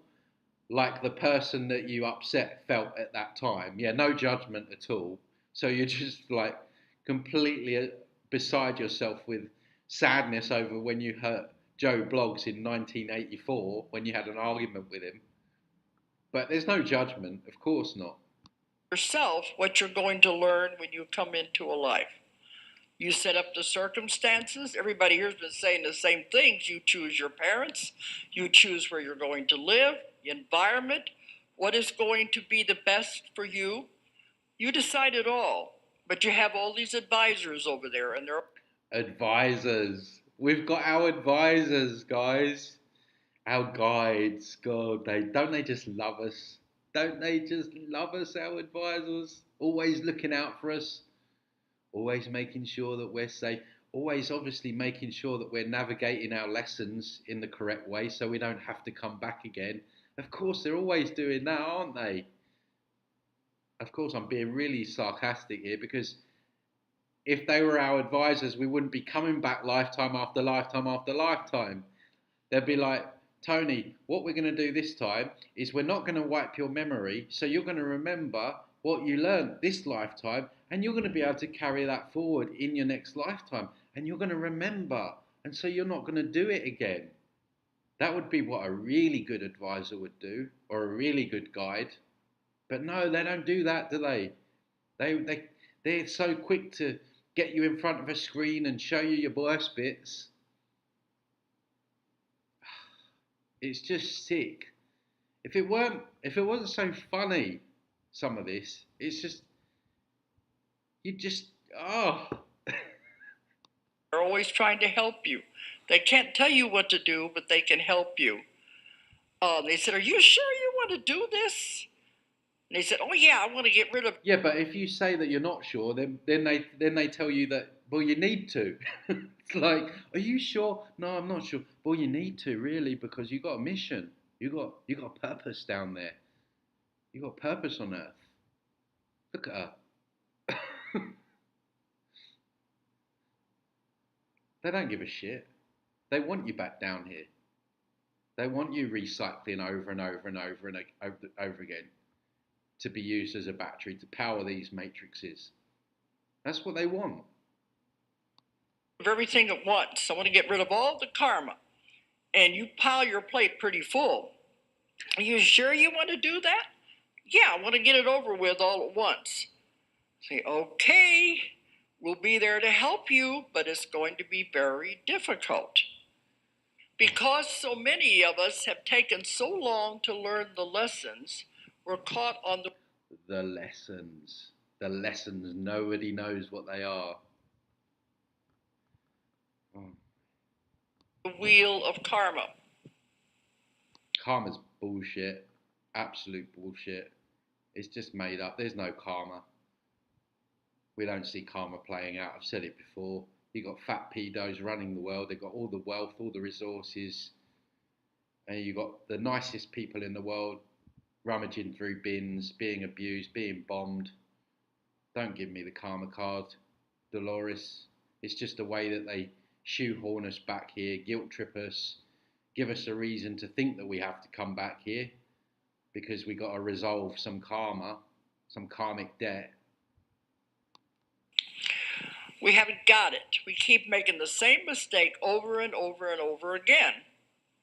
like the person that you upset felt at that time. Yeah, no judgment at all. So you're just like completely beside yourself with sadness over when you hurt Joe Bloggs in 1984 when you had an argument with him. But there's no judgment, of course not. Yourself what you're going to learn when you come into a life. You set up the circumstances. Everybody here's been saying the same things. You choose your parents. You choose where you're going to live, the environment, what is going to be the best for you. You decide it all. But you have all these advisors over there, and they're advisors. We've got our advisors, guys. Our guides. God, don't they just love us? Don't they just love us, our advisors? Always looking out for us. Always making sure that we're safe. Always obviously making sure that we're navigating our lessons in the correct way so we don't have to come back again. Of course, they're always doing that, aren't they? Of course, I'm being really sarcastic here because if they were our advisors, we wouldn't be coming back lifetime after lifetime after lifetime. They'd be like, Tony, what we're going to do this time is we're not going to wipe your memory, so you're going to remember what you learned this lifetime, and you're going to be able to carry that forward in your next lifetime, and you're going to remember, and so you're not going to do it again. That would be what a really good advisor would do, or a really good guide. But no, they don't do that, do they? They're so quick to get you in front of a screen and show you your worst bits. It's just sick. If it wasn't so funny, some of this, it's just, They're always trying to help you. They can't tell you what to do, but they can help you. They said, are you sure you want to do this? And they said, oh yeah, I want to get rid of. Yeah, but if you say that you're not sure, then they tell you that, well, you need to. It's like, are you sure? No, I'm not sure. Well, you need to really because you got a mission. You got purpose down there. You got purpose on Earth. Look at her. They don't give a shit. They want you back down here. They want you recycling over and over and over and over again to be used as a battery to power these matrices. That's what they want. Everything at once. I want to get rid of all the karma. And you pile your plate pretty full. Are you sure you want to do that? Yeah, I want to get it over with all at once. Say, okay, we'll be there to help you, but it's going to be very difficult. Because so many of us have taken so long to learn the lessons, we're caught on the lessons. The lessons, nobody knows what they are. The wheel of karma. Karma's bullshit. Absolute bullshit. It's just made up. There's no karma. We don't see karma playing out. I've said it before. You've got fat pedos running the world. They've got all the wealth, all the resources. And you've got the nicest people in the world rummaging through bins, being abused, being bombed. Don't give me the karma card, Dolores. It's just a way that they shoehorn us back here, guilt trip us, give us a reason to think that we have to come back here because we got to resolve some karma, some karmic debt. We haven't got it. We keep making the same mistake over and over and over again.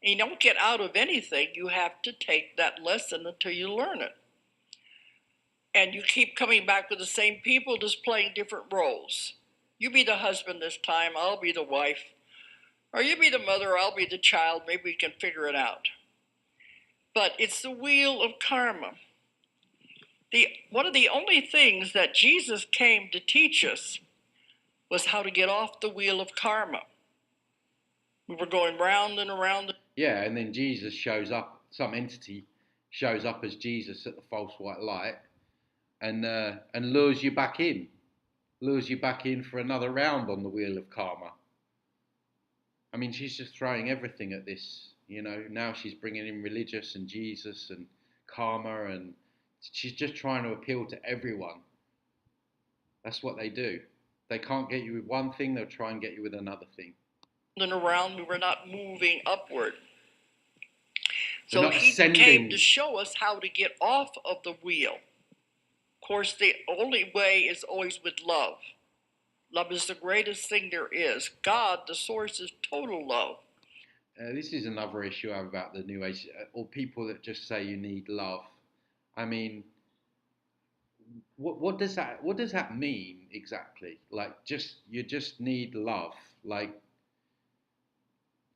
And you don't get out of anything. You have to take that lesson until you learn it. And you keep coming back with the same people, just playing different roles. You be the husband this time, I'll be the wife. Or you be the mother, I'll be the child. Maybe we can figure it out. But it's the wheel of karma. One of the only things that Jesus came to teach us was how to get off the wheel of karma. We were going round and around. Yeah, and then Jesus shows up, some entity shows up as Jesus at the false white light and lures you back in for another round on the wheel of karma. I mean, she's just throwing everything at this, you know. Now she's bringing in religious and Jesus and karma, and she's just trying to appeal to everyone. That's what they do. They can't get you with one thing, they'll try and get you with another thing. And around, we were not moving upward. So he came to show us how to get off of the wheel. Of course, the only way is always with love. Love is the greatest thing there is. God, the source, is total love. This is another issue I have about the New Age, or people that just say you need love. I mean, what does that mean exactly? Like, you just need love. Like,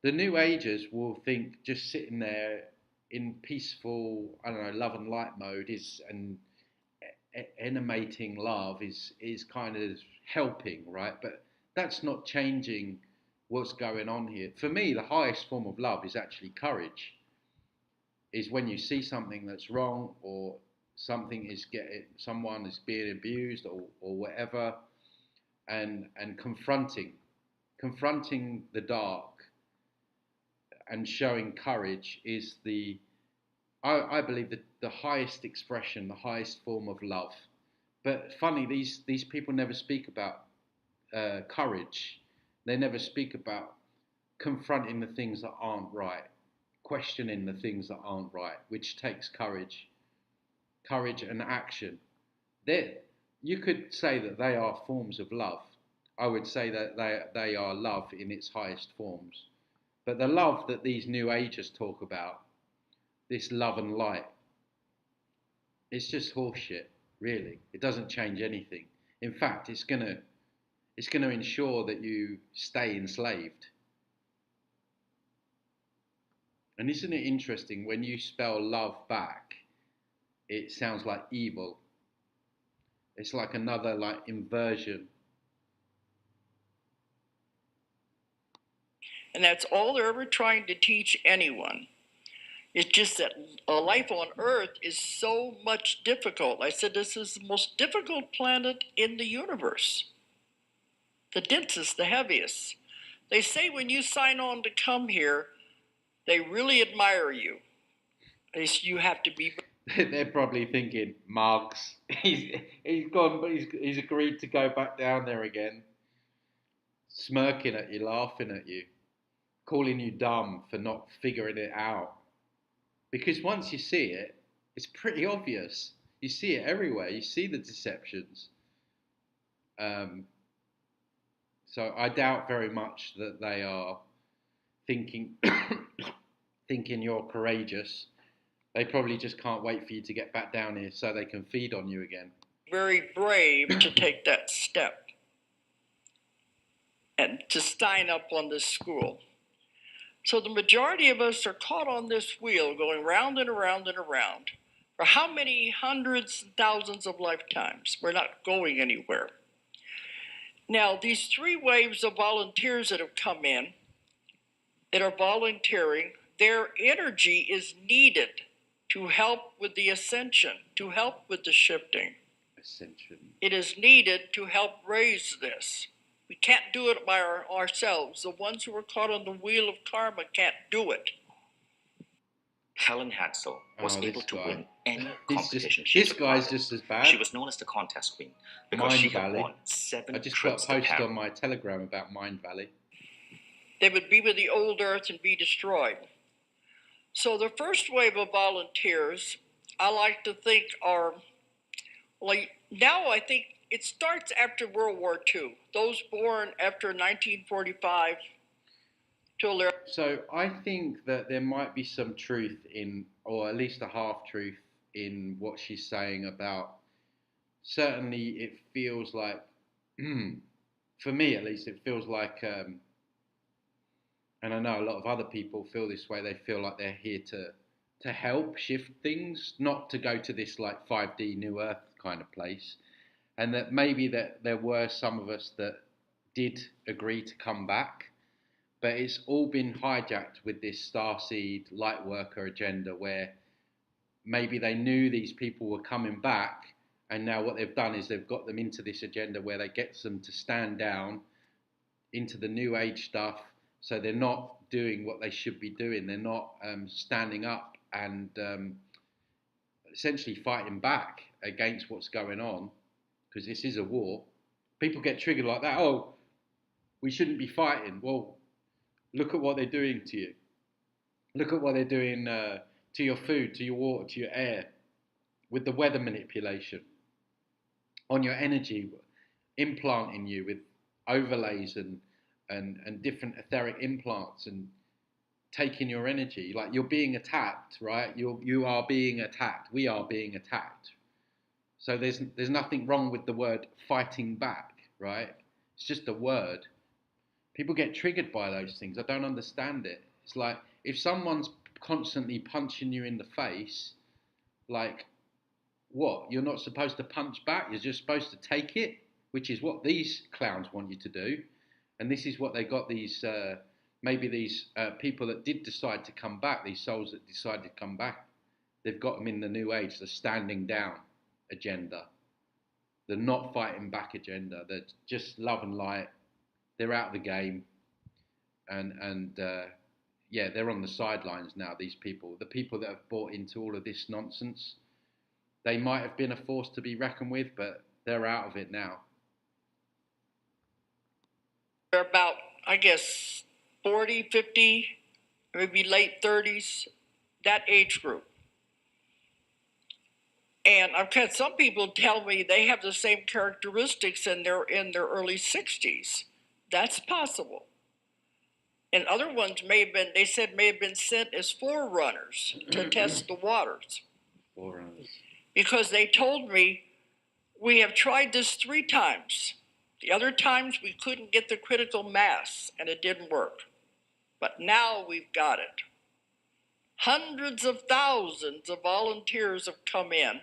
the New Agers will think just sitting there in peaceful, I don't know, love and light mode and animating love is kind of helping, right? But that's not changing what's going on here. For me, the highest form of love is actually courage. Is when you see something that's wrong, or someone is being abused or whatever, and confronting the dark and showing courage is I believe that the highest expression, the highest form of love. But funny, these people never speak about courage. They never speak about confronting the things that aren't right, questioning the things that aren't right, which takes courage and action. You could say that they are forms of love. I would say that they are love in its highest forms. But the love that these New Agers talk about, this love and light, it's just horseshit, really. It doesn't change anything. In fact, it's gonna ensure that you stay enslaved. And isn't it interesting, when you spell love back, it sounds like evil. It's like another inversion. And that's all they're ever trying to teach anyone. It's just that life on Earth is so much difficult. I said this is the most difficult planet in the universe. The densest, the heaviest. They say when you sign on to come here, they really admire you. You have to be. They're probably thinking, Marx, he's gone, but he's agreed to go back down there again, smirking at you, laughing at you, calling you dumb for not figuring it out. Because once you see it, it's pretty obvious. You see it everywhere. You see the deceptions. So I doubt very much that they are thinking you're courageous. They probably just can't wait for you to get back down here so they can feed on you again. Very brave to take that step and to sign up on this school. So the majority of us are caught on this wheel going round and around and around for how many hundreds and thousands of lifetimes? We're not going anywhere. Now, these 3 waves of volunteers that have come in, that are volunteering, their energy is needed to help with the ascension, to help with the shifting. Ascension. It is needed to help raise this. We can't do it by ourselves. The ones who are caught on the wheel of karma can't do it. Helen Hansel was able to win any competition this guy's just as bad. She was known as the contest queen because she had won 7 I just trips got a to post Paris. on my Telegram about Mind Valley. They would be with the old earth and be destroyed. So the first wave of volunteers, I like to think are, now I think it starts after World War II. Those born after 1945 till they're. So I think that there might be some truth in, or at least a half truth in what she's saying about. Certainly, it feels like, for me at least, it feels like, and I know a lot of other people feel this way. They feel like they're here to help shift things, not to go to this like 5D New Earth kind of place, and that maybe that there were some of us that did agree to come back, but it's all been hijacked with this starseed light worker agenda where maybe they knew these people were coming back, and now what they've done is they've got them into this agenda where they get them to stand down into the new age stuff, so they're not doing what they should be doing. They're not standing up and essentially fighting back against what's going on, because this is a war. People get triggered like that. Oh, we shouldn't be fighting. Well, look at what they're doing to you. Look at what they're doing to your food, to your water, to your air, with the weather manipulation, on your energy, implanting you with overlays and different etheric implants and taking your energy. Like, you're being attacked, right? You are being attacked. We are being attacked. So there's nothing wrong with the word fighting back, right? It's just a word. People get triggered by those things. I don't understand it. It's like, if someone's constantly punching you in the face, like, what? You're not supposed to punch back. You're just supposed to take it, which is what these clowns want you to do. And this is what they got these, maybe these people that did decide to come back, these souls that decided to come back, they've got them in the new age, the standing down agenda, the not fighting back agenda, the just love and light. They're out of the game. And yeah, they're on the sidelines now, these people. The people that have bought into all of this nonsense, they might have been a force to be reckoned with, but they're out of it now. They're about, I guess, 40, 50, maybe late 30s, that age group. And I've had some people tell me they have the same characteristics and they're in their early 60s. That's possible. And other ones may have been sent as forerunners to test the waters. Forerunners. Because they told me, we have tried this 3 times. The other times we couldn't get the critical mass and it didn't work. But now we've got it. Hundreds of thousands of volunteers have come in.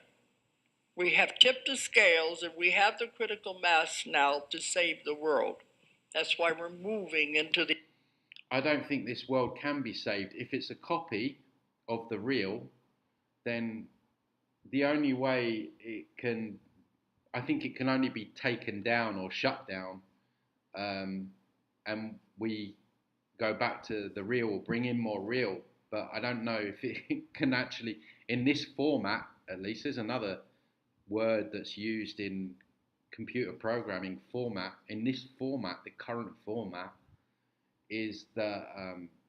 We have tipped the scales and we have the critical mass now to save the world. That's why we're moving into the... I don't think this world can be saved. If it's a copy of the real, then the only way it can, I think it can only be taken down or shut down, and we go back to the real or bring in more real. But I don't know if it can actually, in this format, at least. There's another word that's used in computer programming, format. In this format, the current format, is that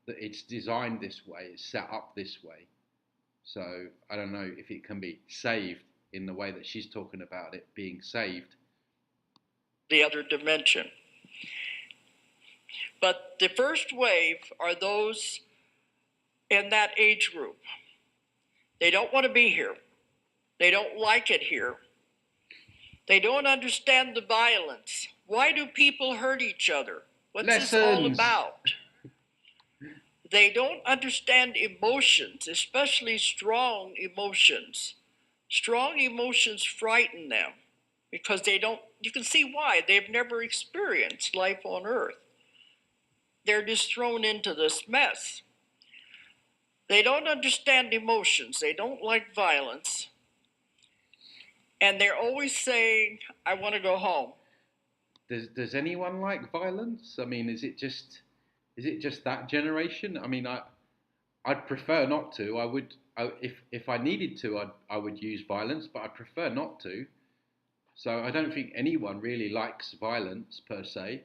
it's designed this way, it's set up this way. So I don't know if it can be saved in the way that she's talking about it being saved. The other dimension. But the first wave are those in that age group. They don't want to be here. They don't like it here. They don't understand the violence. Why do people hurt each other? What's this all about? They don't understand emotions, especially strong emotions. Strong emotions frighten them because they don't, you can see why. They've never experienced life on Earth. They're just thrown into this mess. They don't understand emotions. They don't like violence. And they're always saying, I want to go home. Does anyone like violence? I mean, is it just that generation? I mean, I'd prefer not to. I would, if I needed to, I would use violence, but I prefer not to. So I don't think anyone really likes violence per se.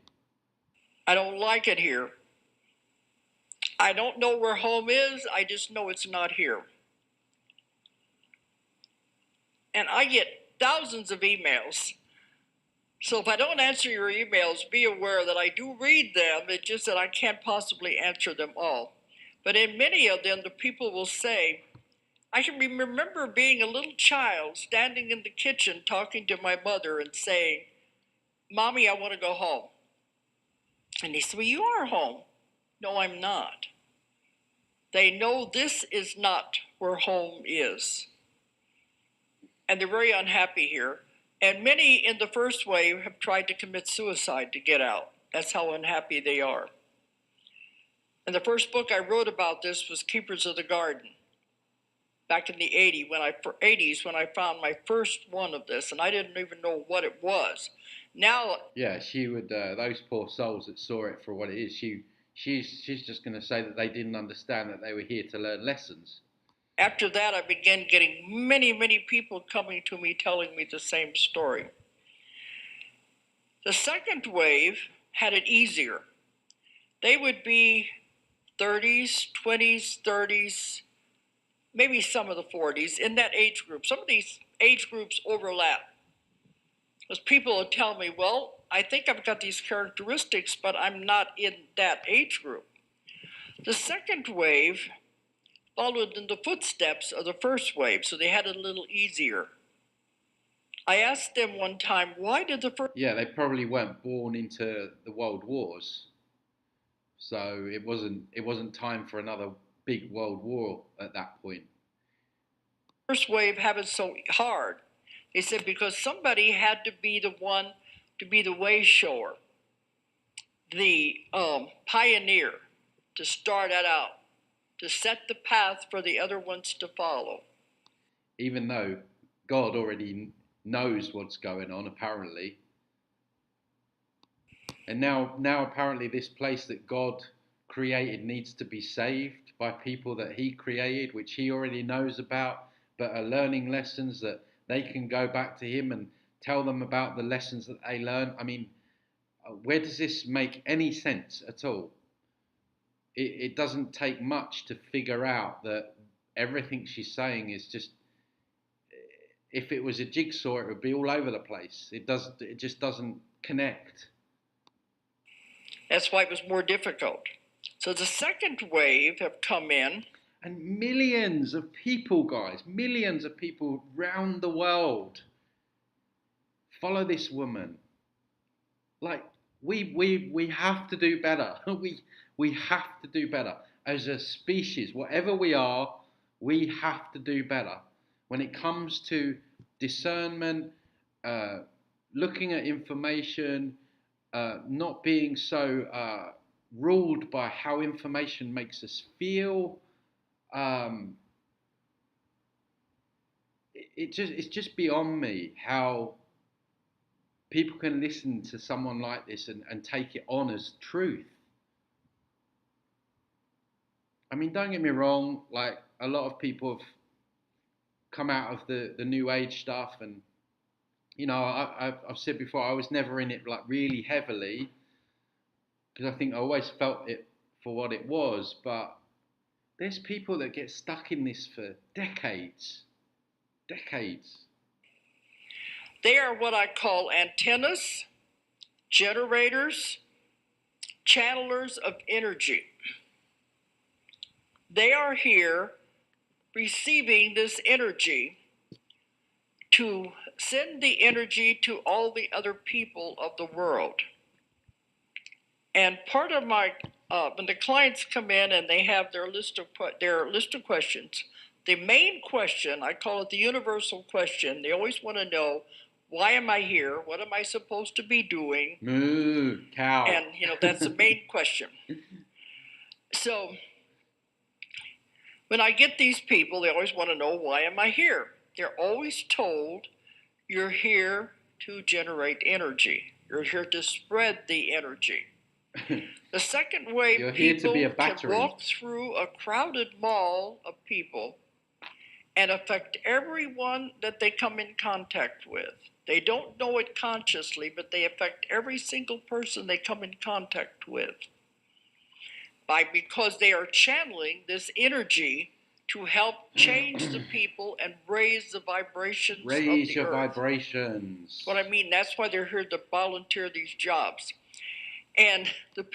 I don't like it here. I don't know where home is. I just know it's not here. And I get thousands of emails So if I don't answer your emails, be aware that I do read them. It's just that I can't possibly answer them all. But in many of them, the people will say, I can remember being a little child standing in the kitchen talking to my mother and saying, Mommy, I want to go home. And they say, well, you are home. No, I'm not. They know this is not where home is. And they're very unhappy here. And many in the first wave have tried to commit suicide to get out. That's how unhappy they are. And the first book I wrote about this was Keepers of the Garden, back in the 80s when I found my first one of this, and I didn't even know what it was. Now, yeah, she would. Those poor souls that saw it for what it is. She's just going to say that they didn't understand that they were here to learn lessons. After that, I began getting many people coming to me telling me the same story. The second wave had it easier. They would be 30s, 20s, 30s, maybe some of the 40s, in that age group. Some of these age groups overlap. Because people will tell me, well, I think I've got these characteristics, but I'm not in that age group. The second wave followed in the footsteps of the first wave, so they had it a little easier. I asked them one time, why did the first... Yeah, they probably weren't born into the world wars. So it wasn't time for another big world war at that point. First wave have it so hard? They said because somebody had to be the one to be the way shower, the pioneer, to start that out, to set the path for the other ones to follow. Even though God already knows what's going on, apparently. And now apparently this place that God created needs to be saved by people that he created, which he already knows about, but are learning lessons that they can go back to him and tell them about the lessons that they learn. I mean, where does this make any sense at all? It doesn't take much to figure out that everything she's saying is just, if it was a jigsaw, it would be all over the place. It just doesn't connect. That's why it was more difficult. So the second wave have come in. And millions of people, guys, millions of people around the world follow this woman. Like, we have to do better. We have to do better. As a species, whatever we are, we have to do better. When it comes to discernment, looking at information, not being so ruled by how information makes us feel. It's just beyond me how people can listen to someone like this and take it on as truth. I mean, don't get me wrong, like a lot of people have come out of the new age stuff, and you know, I've said before, I was never in it like really heavily, because I think I always felt it for what it was, but there's people that get stuck in this for decades. They are what I call antennas, generators, channelers of energy. They are here receiving this energy to send the energy to all the other people of the world. And part of my, when the clients come in and they have their list of questions, the main question, I call it the universal question, they always want to know, why am I here? What am I supposed to be doing? Moo, cow. And, you know, that's the main question. So when I get these people, they always want to know, why am I here? They're always told, you're here to generate energy. You're here to spread the energy. The second wave, you're here people to be a can battery. walk through a crowded mall of people and affect everyone that they come in contact with. They don't know it consciously, but they affect every single person they come in contact with, because they are channeling this energy to help change the people and raise the vibrations of Raise the your earth. vibrations. What I mean, that's why they're here to volunteer these jobs. And the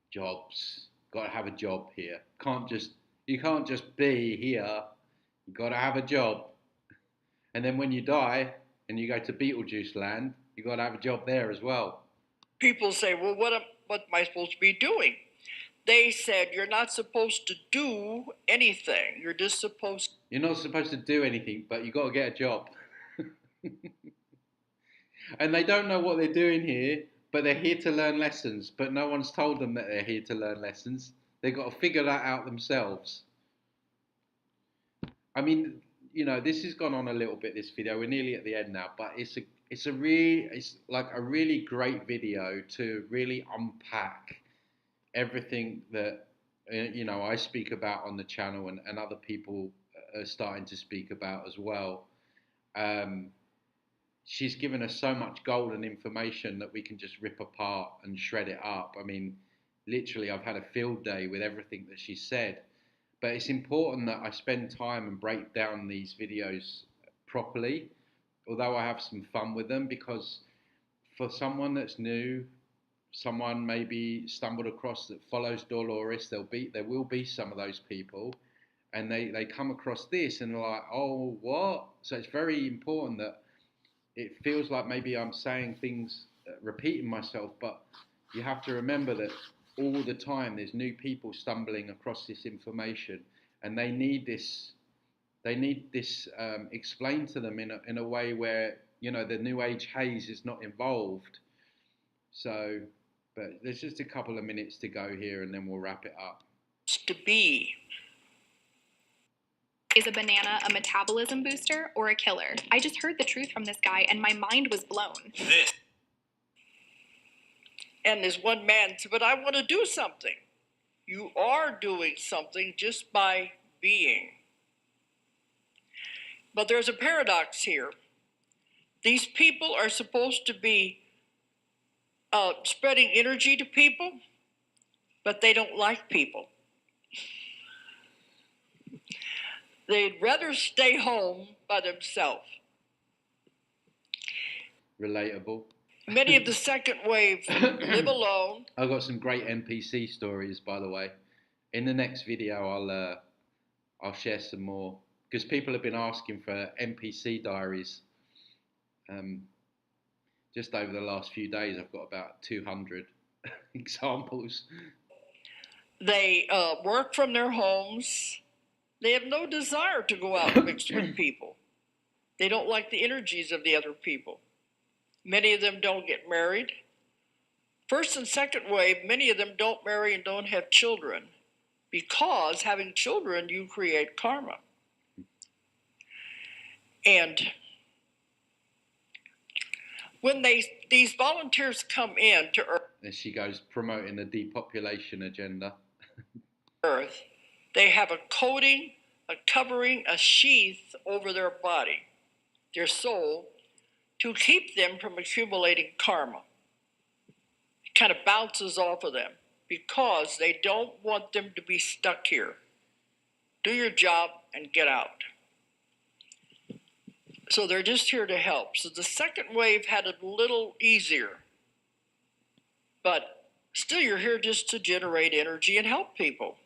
jobs. Got to have a job here. You can't just be here. You got to have a job. And then when you die and you go to Beetlejuice land, you got to have a job there as well. people say, well, what am I supposed to be doing? They said, you're not supposed to do anything. You're not supposed to do anything, but you got to get a job. And they don't know what they're doing here, but they're here to learn lessons. But no one's told them that they're here to learn lessons. They've got to figure that out themselves. I mean, this has gone on a little bit, this video. We're nearly at the end now, but it's like a really great video to really unpack everything that I speak about on the channel and other people are starting to speak about as well. She's given us so much golden information that we can just rip apart and shred it up. I mean, literally, I've had a field day with everything that she said. But it's important that I spend time and break down these videos properly, although I have some fun with them, because for someone that's new, someone maybe stumbled across that follows Dolores, there will be some of those people, and they come across this and they're like, oh, what? So it's very important that it feels like maybe I'm saying things, repeating myself, but you have to remember that all the time there's new people stumbling across this information, and they need this explained to them in a way where the new age haze is not involved. So, but there's just a couple of minutes to go here and then we'll wrap it up. to be. Is a banana a metabolism booster or a killer? I just heard the truth from this guy and my mind was blown. And there's one man said, but I want to do something. You are doing something just by being. But there's a paradox here. These people are supposed to be spreading energy to people, but they don't like people. They'd rather stay home by themselves. Relatable. Many of the second wave live alone. I've got some great NPC stories, by the way. In the next video, I'll share some more, because people have been asking for NPC diaries. Just over the last few days, I've got about 200 examples. They work from their homes. They have no desire to go out and mix with people. They don't like the energies of the other people. Many of them don't get married. First and second wave, many of them don't marry and don't have children, because having children, you create karma. And when these volunteers come in to Earth, and she goes promoting the depopulation agenda. Earth, they have a coating, a covering, a sheath over their body, their soul, to keep them from accumulating karma. It kind of bounces off of them because they don't want them to be stuck here. Do your job and get out. So they're just here to help. So the second wave had it a little easier. But still, you're here just to generate energy and help people.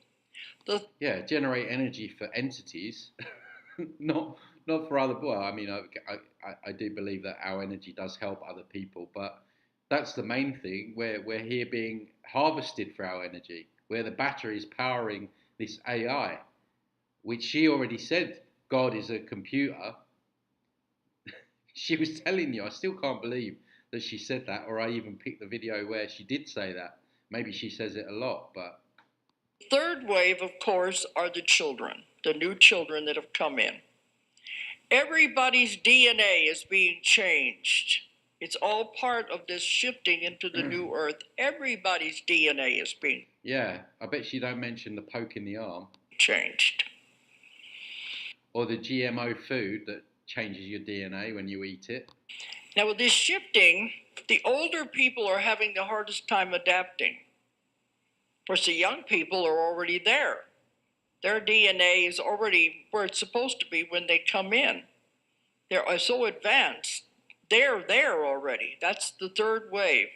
Generate energy for entities, not for other people. I mean, I do believe that our energy does help other people, but that's the main thing. We're here being harvested for our energy. We're the batteries powering this AI, which she already said God is a computer. She was telling you, I still can't believe that she said that, or I even picked the video where she did say that. Maybe she says it a lot, but... Third wave, of course, are the children, the new children that have come in. Everybody's DNA is being changed. It's all part of this shifting into the new earth. Everybody's DNA is being... Yeah, I bet she don't mention the poke in the arm. Changed. Or the GMO food that changes your DNA when you eat it. Now with this shifting, the older people are having the hardest time adapting. Of course, the young people are already there. Their DNA is already where it's supposed to be when they come in. They're so advanced. They're there already. That's the third wave.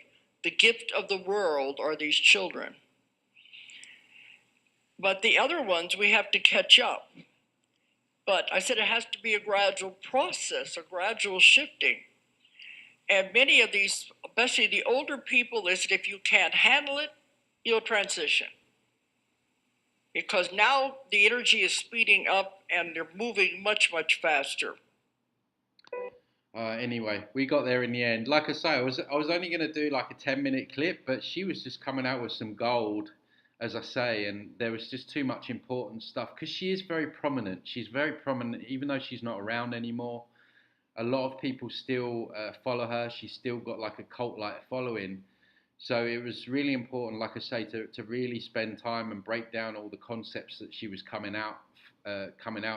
The gift of the world are these children. But the other ones, we have to catch up. But I said it has to be a gradual process, a gradual shifting. And many of these, especially the older people, they said if you can't handle it, you'll transition. Because now the energy is speeding up and they're moving much, much faster. Anyway, we got there in the end. Like I say, I was only going to do like a 10-minute clip, but she was just coming out with some gold, as I say, and there was just too much important stuff because she is very prominent. She's very prominent, even though she's not around anymore. A lot of people still follow her. She's still got like a cult-like following. So it was really important, like I say, to really spend time and break down all the concepts that she was coming out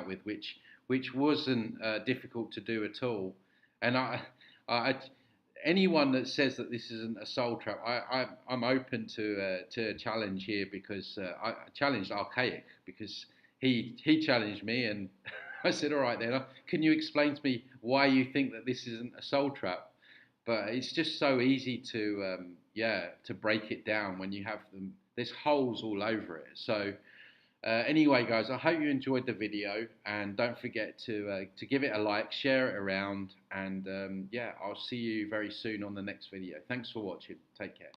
with, which wasn't difficult to do at all. And anyone that says that this isn't a soul trap, I'm open to a challenge here because I challenged Archaic because he challenged me and I said, all right then, can you explain to me why you think that this isn't a soul trap? But it's just so easy to break it down when you have them. There's holes all over it. So anyway, guys, I hope you enjoyed the video, and don't forget to give it a like, share it around, and I'll see you very soon on the next video. Thanks for watching. Take care.